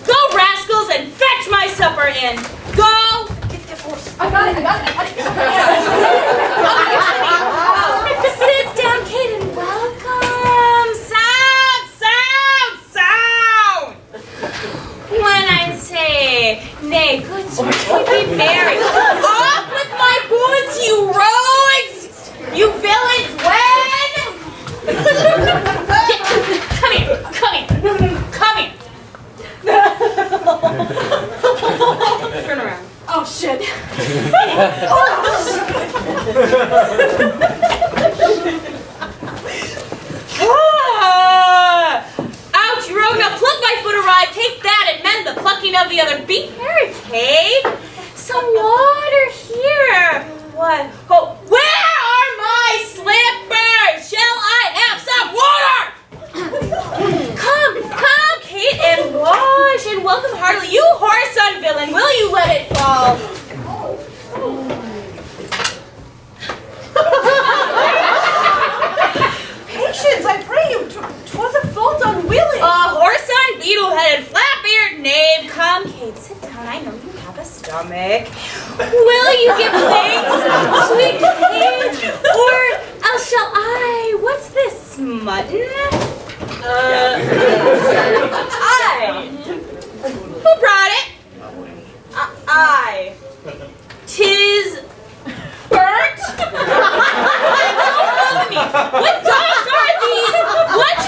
Go, rascals, and fetch my supper in. Go! I got it. Sit down, Kate, and welcome. Sound! When I say, nay, good sir, be merry. Off with my boots, you rogues! You villains, when? Come here. Turn around. Oh shit. Ouch, you rogue, now plug my foot awry, take that and mend the plucking of the other. Be merry, Kate. Some water here. What? Oh, where are my slippers? Shall I have some water? Come, Kate, and wash and welcome heartily. You whoreson villain, will you let it fall? Patience, I pray you. 'Twas a fault unwilling. Whoreson, beetle-headed, flap-eared knave. Come, Kate, sit down. I know you have a stomach. Will you give thanks, sweet Kate? Or else shall I? What's this, mutton? Who brought it? I. 'Tis burnt? What dogs are these? What?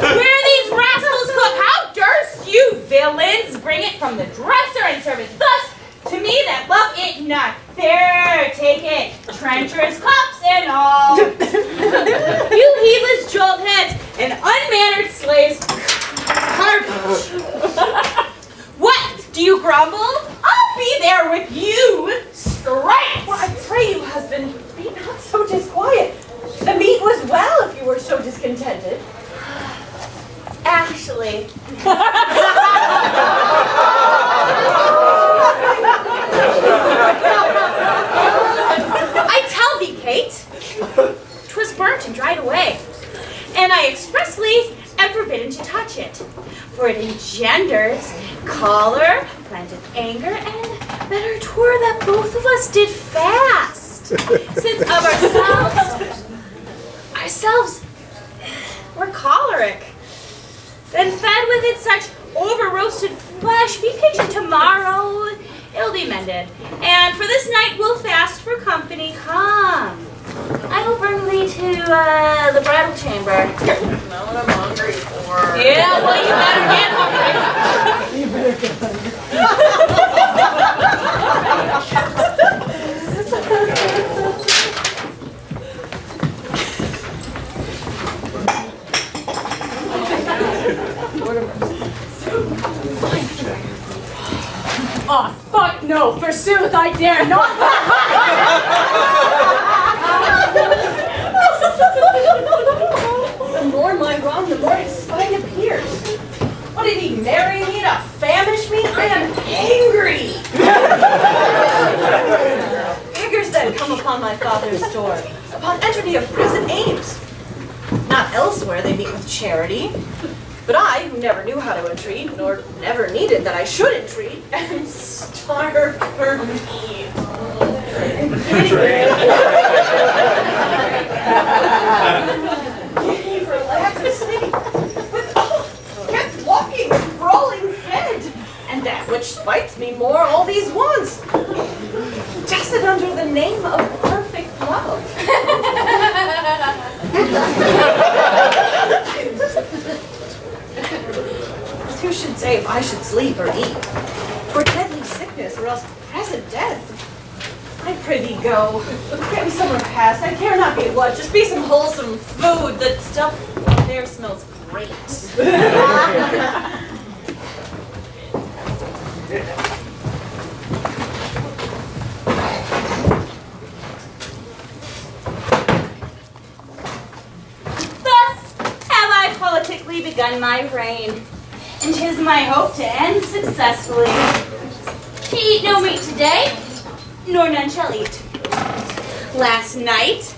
Where these rascals cook? How durst you, villains, bring it from the dresser and serve it thus to me that love it not? There, take it, treacherous cups and all. You heedless joltheads and unmannered slaves. Garbage. What? Do you grumble? I'll be there with you. Straight. Well, I pray you, husband, be not so disquiet. The meat was well if you were so discontented. Actually. I tell thee, Kate, 'twas burnt and dried away, and I expressly am forbidden to touch it, for it engenders choler, planted anger, and better 'twere that both of us did fast, since of ourselves were choleric. Then fed with it such over-roasted flesh, be patient tomorrow, It'll be mended. And for this night, we'll fast for company. Come. I will bring thee to the bridal chamber. Know what I'm hungry for. Yeah, well, you better get hungry. You better get Oh, fuck no! Forsooth, I dare not! The more my wrong, the more his spite appears. What did he marry me to famish me? I am angry. Figures then come upon my father's door, upon entity of present aims. Not elsewhere they meet with charity. But I, who never knew how to entreat, nor never needed that I should entreat, am starved for meat. Giddy for lack of sleep, kept walking, crawling, fed, and that which spites me more, all these wants, tested under the name of perfect love. Who should say if I should sleep or eat? 'Twere deadly sickness, or else present death. I prithee go. Get me some repast. I care not be what. Just be some wholesome food. That stuff there smells great. Thus have I politically begun my reign, and 'tis my hope to end successfully. She eat no meat today, nor none shall eat. Last night,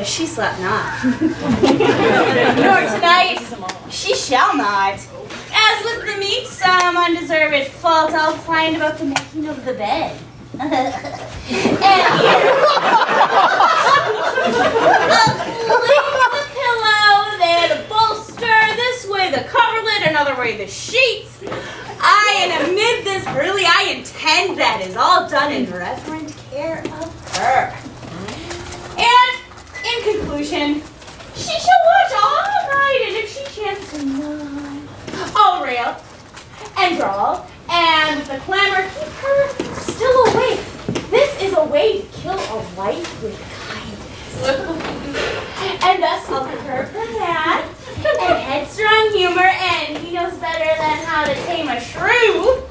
she slept not. Nor tonight, she shall not. As with the meat, some undeserved fault I'll find about the making of the bed. And here, I'll lay the pillow, there the bolster, this way the coverlet, another way the sheets. And amid this early, I intend that is all done in reverent care of her. And in conclusion, she shall watch all night, and if she chance to nod, I'll rail and drawl, and with the clamor keep her still awake. This is a way to kill a wife with kindness. And thus I'll prepare for that, and headstrong humor, and he knows better than how to tame a shrew.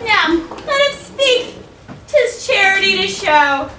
Now, let him speak. 'Tis charity to show.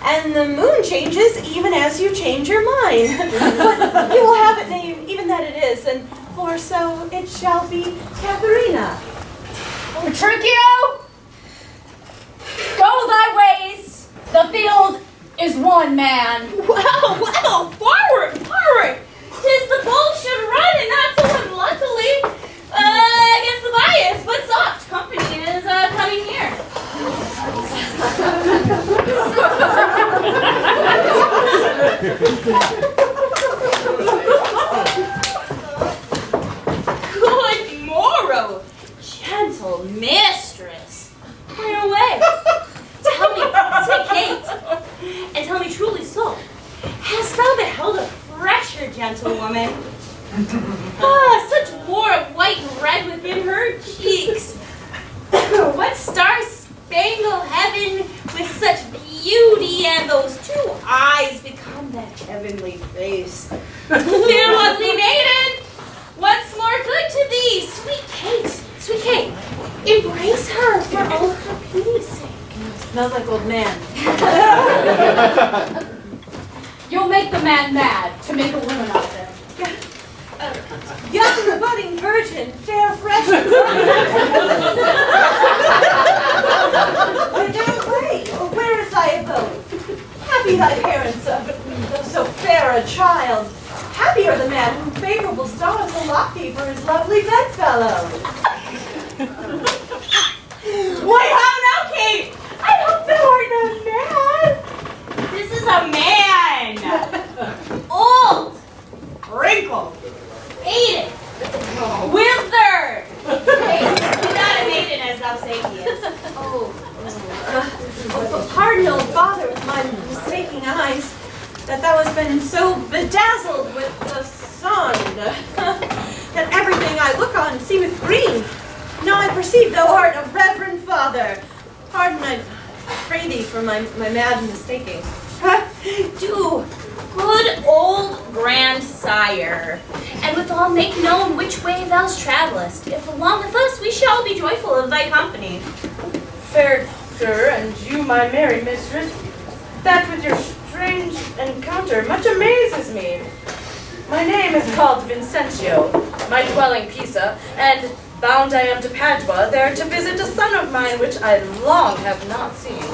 And the moon changes even as you change your mind. But you will have it named even that it is, and for so it shall be Katherina. Petruchio, go thy ways. The field is one man. Well, forward! 'Tis the bold should run and not so unluckily against the bias, but soft company is coming here. Good morrow, gentle mistress. Where away? Tell me, sweet Kate, and tell me truly so, hast thou beheld a fresher gentlewoman? Such war of white and red within her cheeks. What star-spangled heaven with such beauty and those two eyes become that heavenly face? Fair lovely maiden, what's more good to thee? Sweet Kate, embrace her for all her beauty's sake. Smells like old man. You'll make the man mad to make a woman of him. Young budding virgin, fair fresh and where is thy abode? Happy thy parents of so fair a child. Happy are the man whom favorable stars allot thee for his lovely bedfellow. Why, how now, Kate? I hope thou art not mad. This is a man. Old, wrinkled, faded, withered. Hey, not a maiden as thou say he is. Pardon, old father, with my mistaking eyes, that thou hast been so bedazzled with the sun, that everything I look on seemeth green. Now I perceive thou art a reverend father. Pardon, I pray thee for my mad mistaking. Do, good old grandsire, and withal make known which way thou travellest. If along with us, we shall be joyful of thy company. Fair sir, and you, my merry mistress, that with your strange encounter much amazes me. My name is called Vincentio, my dwelling Pisa, and bound I am to Padua, there to visit a son of mine which I long have not seen.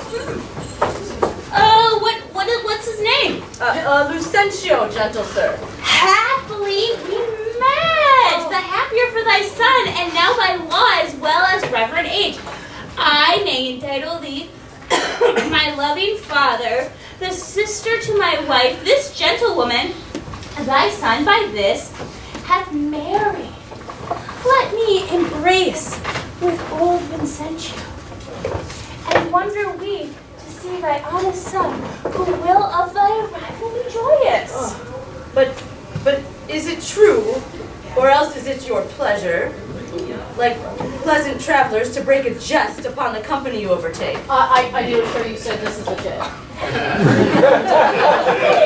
What's his name? Lucentio, gentle sir. Happily we met! The happier for thy son, and now by law as well as reverend age. I may entitle thee my loving father, the sister to my wife, this gentlewoman, thy son by this, hath married. Let me embrace with old Vincentio, and wonder we to see thy honest son, who will of thy arrival be joyous. But is it true, or else is it your pleasure, like pleasant travelers, to break a jest upon the company you overtake? I do assure you, sir, this is legit. Come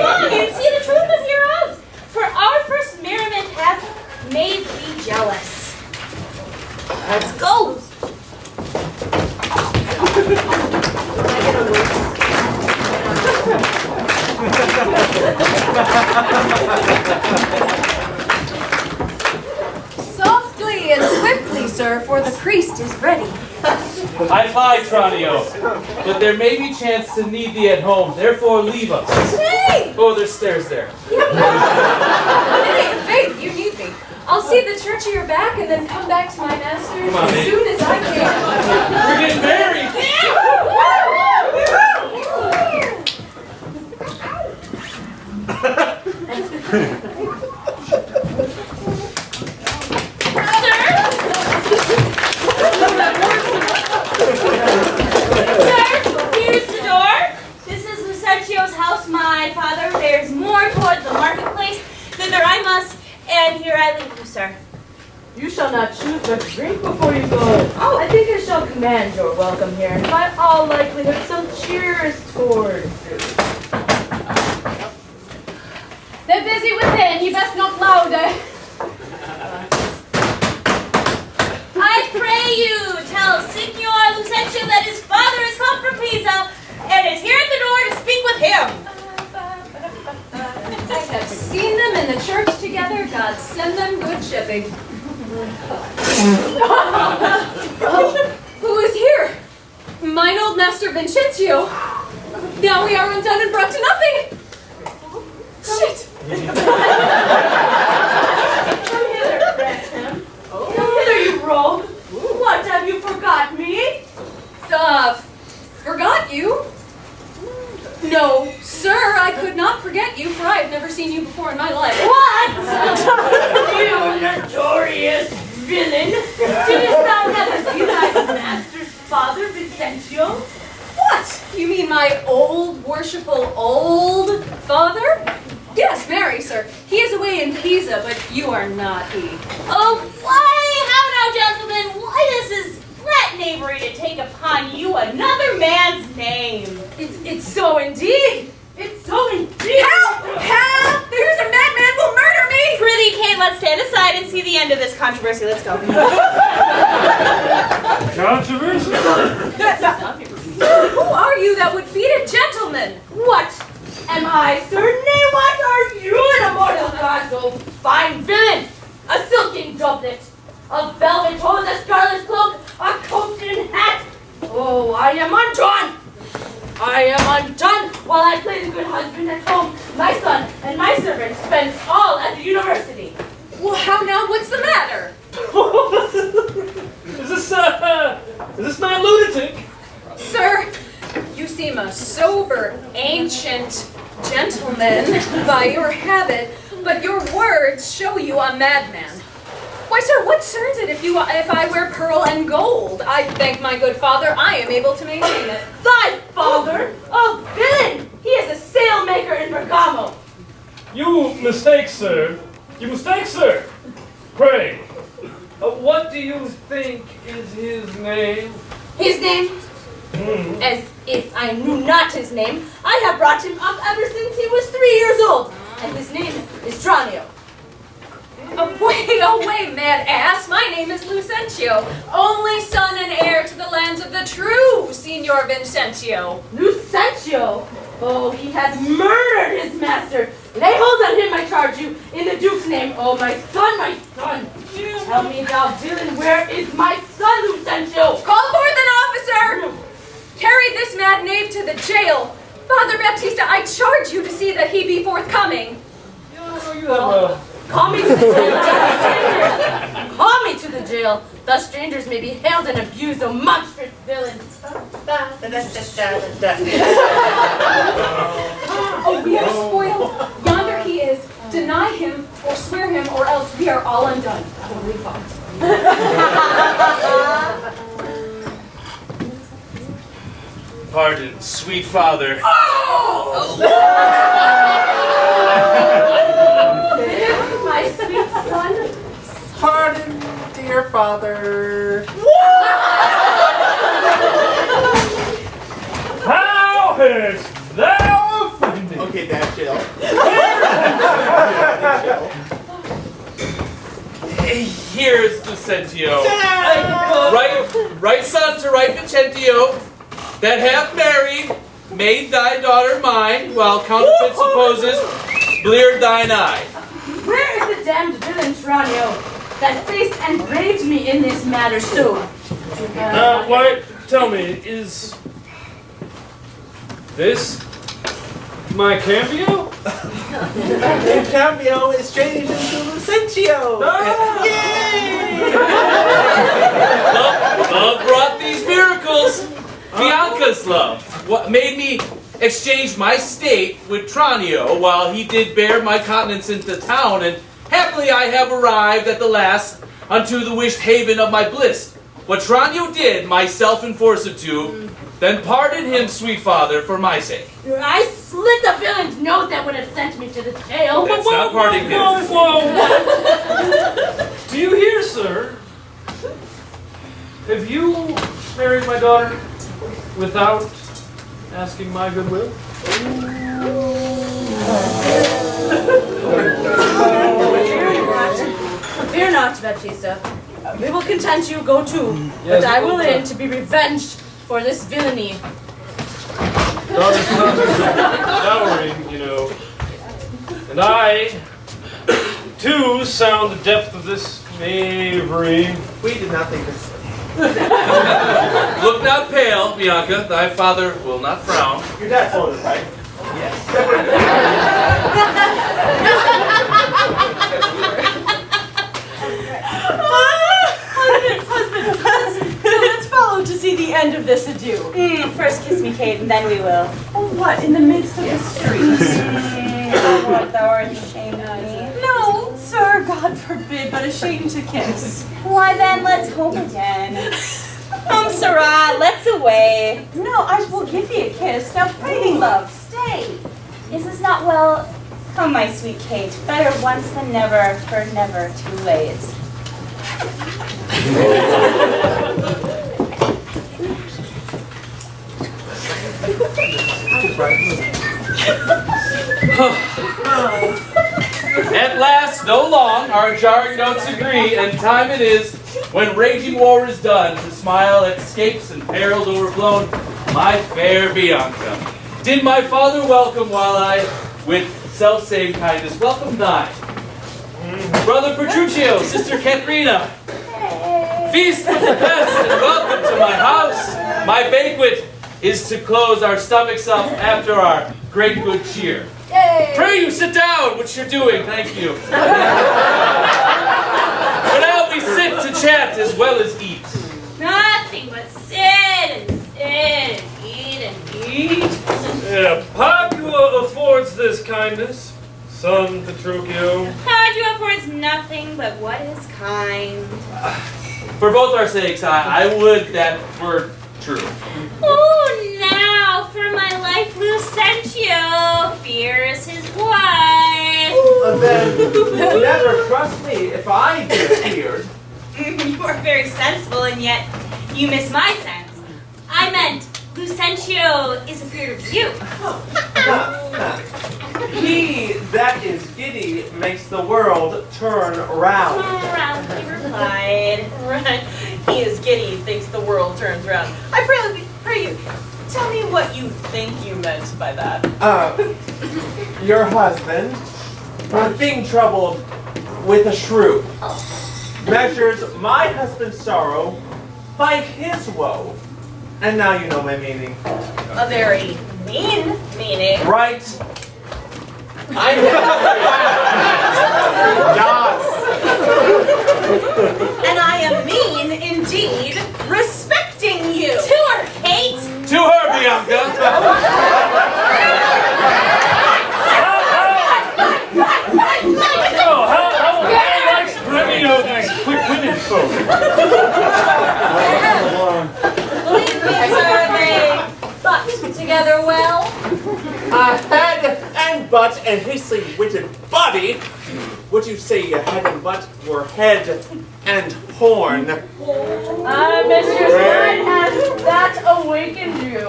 on, and see the truth of hereof, for our first merriment hath made thee jealous. Let's go. Softly and swiftly, sir, for the priest is ready. I fly, Tranio, but there may be chance to need thee at home. Therefore, leave us. Hey! Oh, there's stairs there. Faith, you need me. I'll see the church of your back and then come back to my masters Come on, as mate. soon as I can. We're getting married. Sir, here's the door. This is Lucentio's house, my father. There's more toward the marketplace. Thither I must, and here I leave you, sir. You shall not choose but drink before you go. Oh. I think I shall command your welcome here, and by all likelihood some cheers towards you. They're busy within, you best knock louder. I pray you tell Signor Lucentio that his father is come from Pisa and is here at the door to speak with him. I have seen them in the church together. God send them good shipping. nothing. Who is here? Mine old master Vincentio. Now we are undone and brought to nothing. Shit. Come hither, Gresham. Come hither, you rogue. What, have you forgot me? Forgot you? No, sir, I could not forget you, for I have never seen you before in my life. What? You notorious villain! Didst thou never see thy master's father, Vincentio? What? You mean my old, worshipful old father? Yes, marry, sir. He is away in Pisa, but you are not he. Oh, why? How now, gentlemen? Why this is flat knavery to take upon you another man's name? It's so indeed. It's so indeed. Help! Help! There's a madman will murder me! Prithee, Kate, let's stand aside and see the end of this controversy. Let's go. Controversy? Who are you that would feed a gentleman? What am I, sir? Nay, what are you, an immortal god, so fine villain? A silken doublet, a velvet hose, a scarlet cloak, a coat and hat. Oh, I am undone. I am undone while I play the good husband at home. My son and my servant spend all at the university. Well, how now? What's the matter? Is this man lunatic? Sir, you seem a sober, ancient gentleman by your habit, but your words show you a madman. Why, sir, what cerns it if I wear pearl and gold? I thank my good father I am able to maintain it. Thy father? Oh, villain! He is a sailmaker in Bergamo. You mistake, sir. You mistake, sir. Pray, what do you think is his name? His name? As if I knew not his name. I have brought him up ever since he was 3 years old. And his name is Tranio. Oh wait, mad ass. My name is Lucentio, only son and heir to the lands of the true Signor Vincentio. Lucentio? Oh, he hath murdered his master. Lay hold on him, I charge you, in the Duke's name. Oh, my son, my son. Tell me, thou villain, where is my son, Lucentio? Call forth an officer! Carry this mad knave to the jail. Father Baptista, I charge you to see that he be forthcoming. You have Call me to the jail, strangers. Call me to the jail. Thus strangers may be hailed and abused, O monstrous villains. Oh, we are spoiled. Yonder he is. Deny him or swear him, or else we are all undone. Holy fuck. Pardon, sweet father. My sweet son. Pardon, dear father. How hast thou offended? Okay, Dad, chill. Here's Lucentio. Right son to right Vincentio, that have married, made thy daughter mine, while counterfeit supposes bleared thine eye. Where is the damned villain Tranio that faced and braved me in this matter so? Why, tell me, is this my cameo? Your cameo is changed into Lucentio. Yay! Love brought these miracles. Bianca's love. What made me exchange my state with Tranio while he did bear my continence into town, and happily I have arrived at the last unto the wished haven of my bliss. What Tranio did, myself enforced to, then pardon him, sweet father, for my sake. I slit the villain's nose that would have sent me to the jail. That's not pardoning him. Do you hear, sir? Have you married my daughter without asking my goodwill? Fear not, Baptista. We will content you, go too. But I will in to be revenged for this villainy. Daughter's not dowry, you know. And I, too, sound the depth of this Avery. We did not think this. Look not pale, Bianca. Thy father will not frown. Your dad told us, right? Husband, let's follow to see the end of this ado. First kiss me, Kate, and then we will. Oh, what, in the midst of the streets? Oh, what, thou art ashamed of me. No, sir, God forbid, but ashamed to kiss. Why then, let's home again. Sarah, let's away. No, I will give thee a kiss. Now, pray, love, stay. Is this not well? Come, my sweet Kate, better once than never, for never too late. At last, no long, our jarring notes agree, and time it is, when raging war is done, to smile at escapes and perils overblown, my fair Bianca. Did my father welcome while I, with self-same kindness, welcome thine? Brother Petruchio, sister Katherina, feast with the best and welcome to my house. My banquet is to close our stomachs up after our great good cheer. Pray you sit down, which you're doing, thank you. For now we sit to chat as well as eat. Nothing but sit and eat and eat. Padua affords this kindness. Son Petruchio. Padua affords nothing but what is kind. For both our sakes, I would that were true. Oh, now for my life, Lucentio fears his wife. Then never trust me if I get feared. You are very sensible, and yet you miss my sense. I meant Lucentio is afraid of you. He that is giddy makes the world turn round. Around, he replied. Right. He is giddy, thinks the world turns round. I pray you, tell me what you think you meant by that. Your husband, being troubled with a shrew, measures my husband's sorrow by his woe. And now you know my meaning. A very mean meaning. Right? I And I am mean indeed, respecting you. To her, Kate. To her, Bianca. How likes Gremio these quick-witted folk? Believe me, sir, they butt together well. head and butt and hastily witted body. Would you say your head and butt were head and horn? Mistress, what has that awakened you?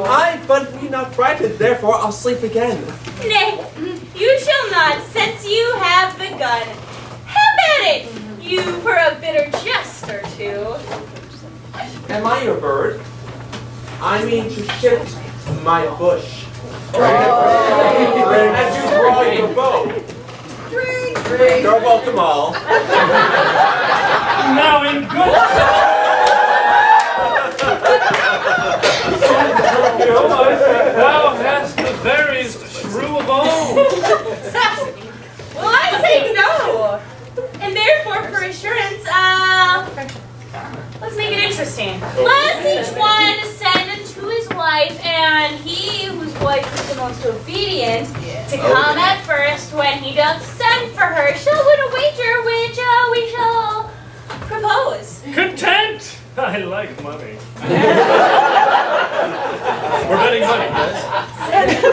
But be not frightened, therefore I'll sleep again. Nay, you shall not, since you have begun. Have at it, you for a bitter jest or two. Am I your bird? I mean to shift my bush. As you draw your bow. You're welcome all. Now in good thou hast the veriest shrew of all. Well, I say no. And therefore, for assurance, let's make it interesting. Let's each one send unto his wife, and he whose wife is the most obedient to come at first when he doth send for her shall win a wager which we shall propose. Content! I like money. We're betting money, guys.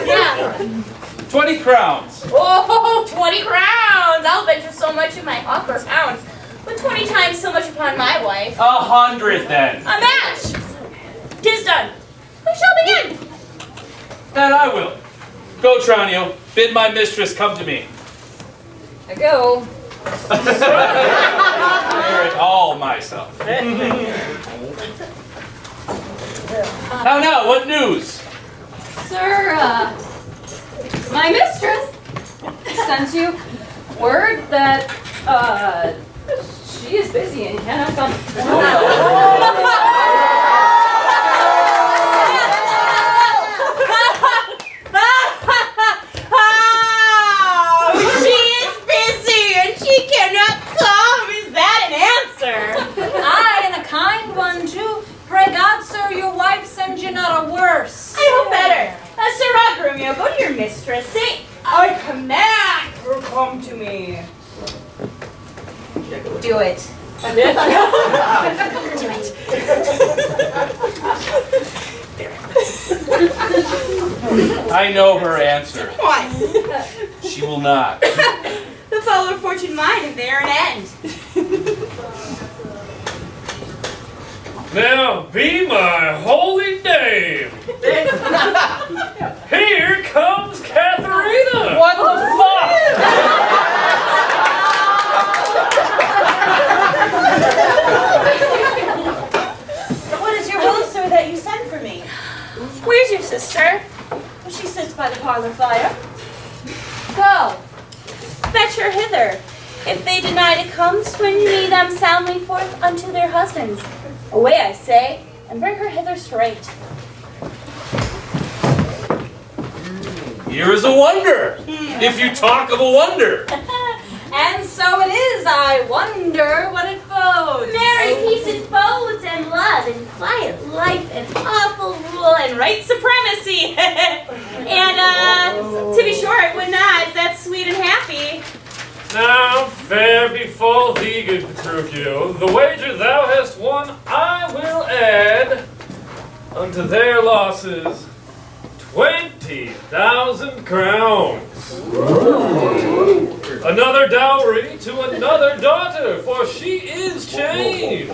Yeah. 20 crowns. Oh, 20 crowns! I'll venture so much in my hawker's pounds, but 20 times so much upon my wife. 100 then. A match! 'Tis done. Who shall begin? That I will. Go, Tranio. Bid my mistress come to me. I go. Hear it all myself. How now? What news? Sir, my mistress sent you word that, She is busy and cannot come. She is busy and she cannot come. Is that an answer? Aye, and a kind one too. Pray God, sir, your wife sends you not a worse. I hope better. Sirrah Grumio, go to your mistress. Say, I command her come to me. do it. I know her answer. What? She will not. The follower fortune mine and there an end. Now be my holy dame. Here comes Katherina. What the fuck? What is your will, sir, that you sent for me? Where's your sister? She sits by the parlor fire. Go. Fetch her hither. If they deny to come, swing me them soundly forth unto their husbands. Away, I say, and bring her hither straight. Here is a wonder. If you talk of a wonder. And so it is, I wonder what it bodes. Merry peace and bodes and love and quiet life and awful rule and right supremacy. And to be sure, it would not. That's sweet and happy. Now fair befall thee, good Petruchio. The wager thou hast won, I will add unto their losses 20,000 crowns. Another dowry to another daughter, for she is changed,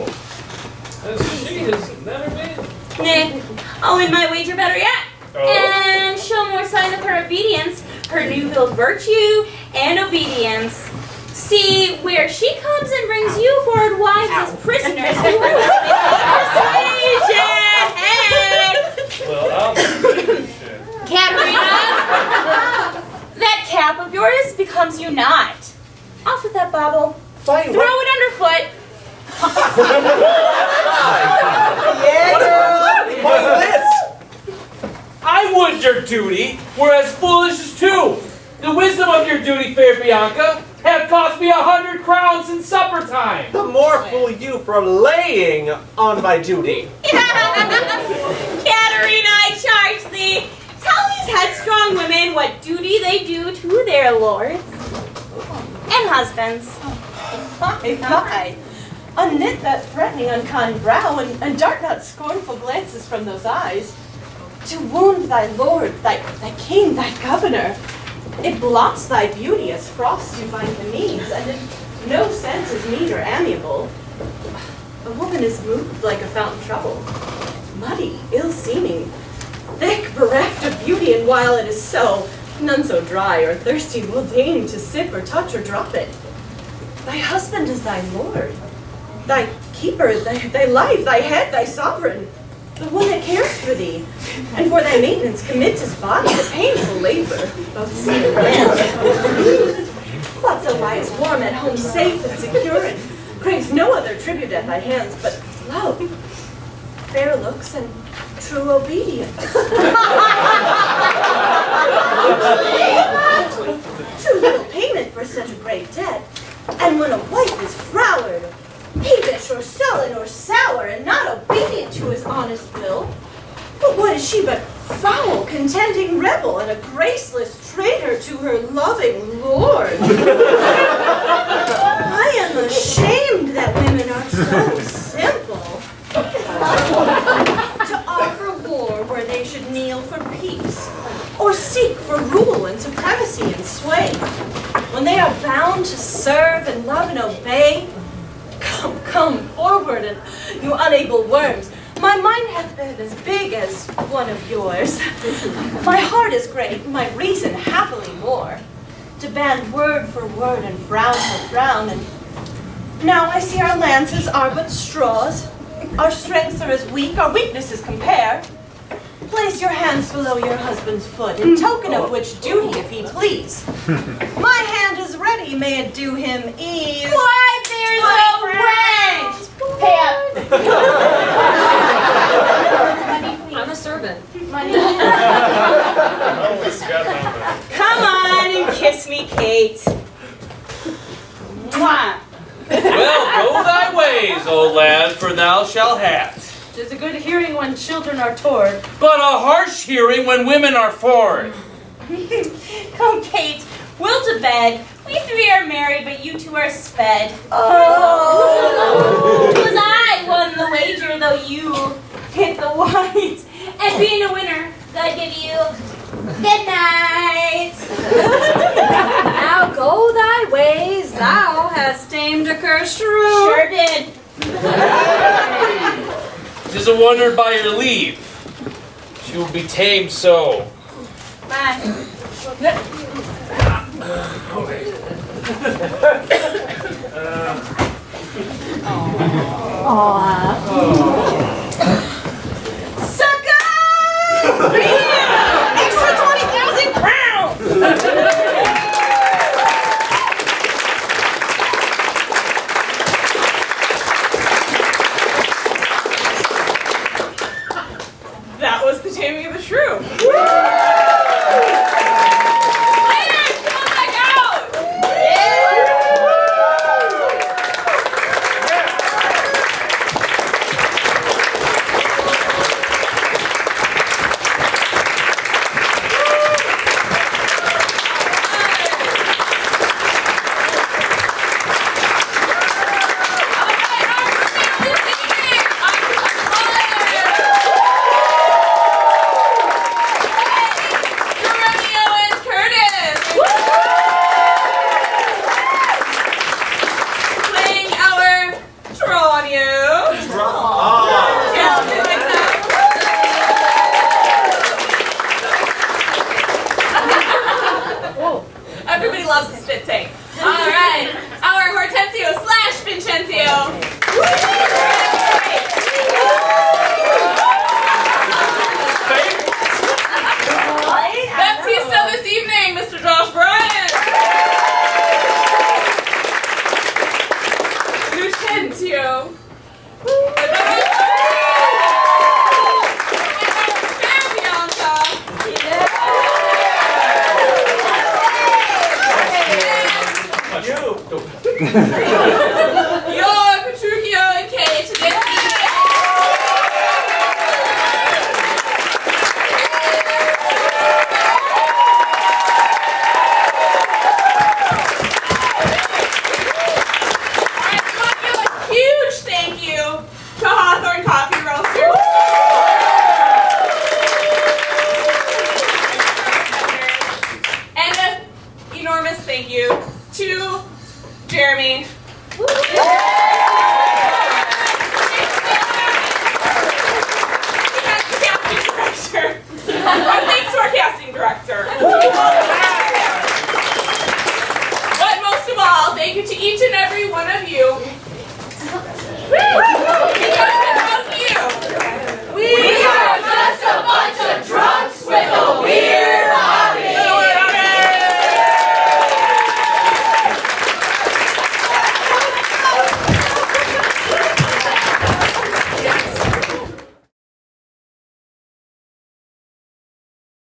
as she has never been. Nay, I'll win my wager better yet. Oh. And show more sign of her obedience, her new-built virtue and obedience. See where she comes and brings you forward wives as prisoners who will persuasion. Well, I'll Katherina, that cap of yours becomes you not. Off with that bauble. Throw it underfoot. I would your duty were as foolish as two. The wisdom of your duty, fair Bianca, have cost me 100 crowns in supper time. The more fool you for laying on my duty. Katherina, I charge thee. Tell these headstrong women what duty they do to their lords and husbands. Fie. Unknit that threatening, unkind brow, and dart not scornful glances from those eyes. To wound thy lord, thy king, thy governor, it blots thy beauty as frost do bind the knees, and in no sense is meet or amiable. A woman is moved like a fountain trouble, muddy, ill-seeming, thick, bereft of beauty, and while it is so, none so dry or thirsty will deign to sip or touch or drop it. Thy husband is thy lord, thy keeper, thy life, thy head, thy sovereign, the one that cares for thee, and for thy maintenance commits his body to painful labor, both sea and land. Lots of lies warm at home, safe and secure, and craves no other tribute at thy hands but love, fair looks, and true obedience. Too little payment for such a great debt, and when a wife is froward, peevish or sullen or sour, and not obedient to his honest will, but what is she but foul, contending rebel, and a graceless traitor to her loving lord? I am ashamed that women are so simple. To offer war where they should kneel for peace, or seek for rule and supremacy and sway, when they are bound to serve and love and obey. Come forward, and you unable worms. My mind hath been as big as one of yours. My heart is great, my reason happily more. To band word for word and frown for frown, and now I see our lances are but straws. Our strengths are as weak, our weaknesses compare. Place your hands below your husband's foot, in token of which duty, if he please. My hand is ready, may it do him ease. Why, there's no I'm a servant. Come on and kiss me, Kate. Mwah. Well, go thy ways, old lad, for thou shalt have. 'Tis a good hearing when children are toward. But a harsh hearing when women are forward. Come, Kate, we'll to bed. We three are married, but you two are sped. Oh. 'Twas I won the wager, though you hit the white. And being a winner, I give you good night. Now go thy ways, thou hast tamed a cursed shrew. Sure did. 'Tis a wonder by your leave. She will be tamed so. Bye. Sucker! Bam! Extra 20,000 crowns! That was the Taming of the Shrew. Players, come back out! Everybody loves the spit take. All right, our Hortensio / Vincentio. Baptista this evening, Mr. Josh Bryan. Lucentio. Bianca. Your Petruchio and Kate this evening. Alright, we want to give a huge thank you to Hawthorne Coffee Roasters. And an enormous thank you to Jeremy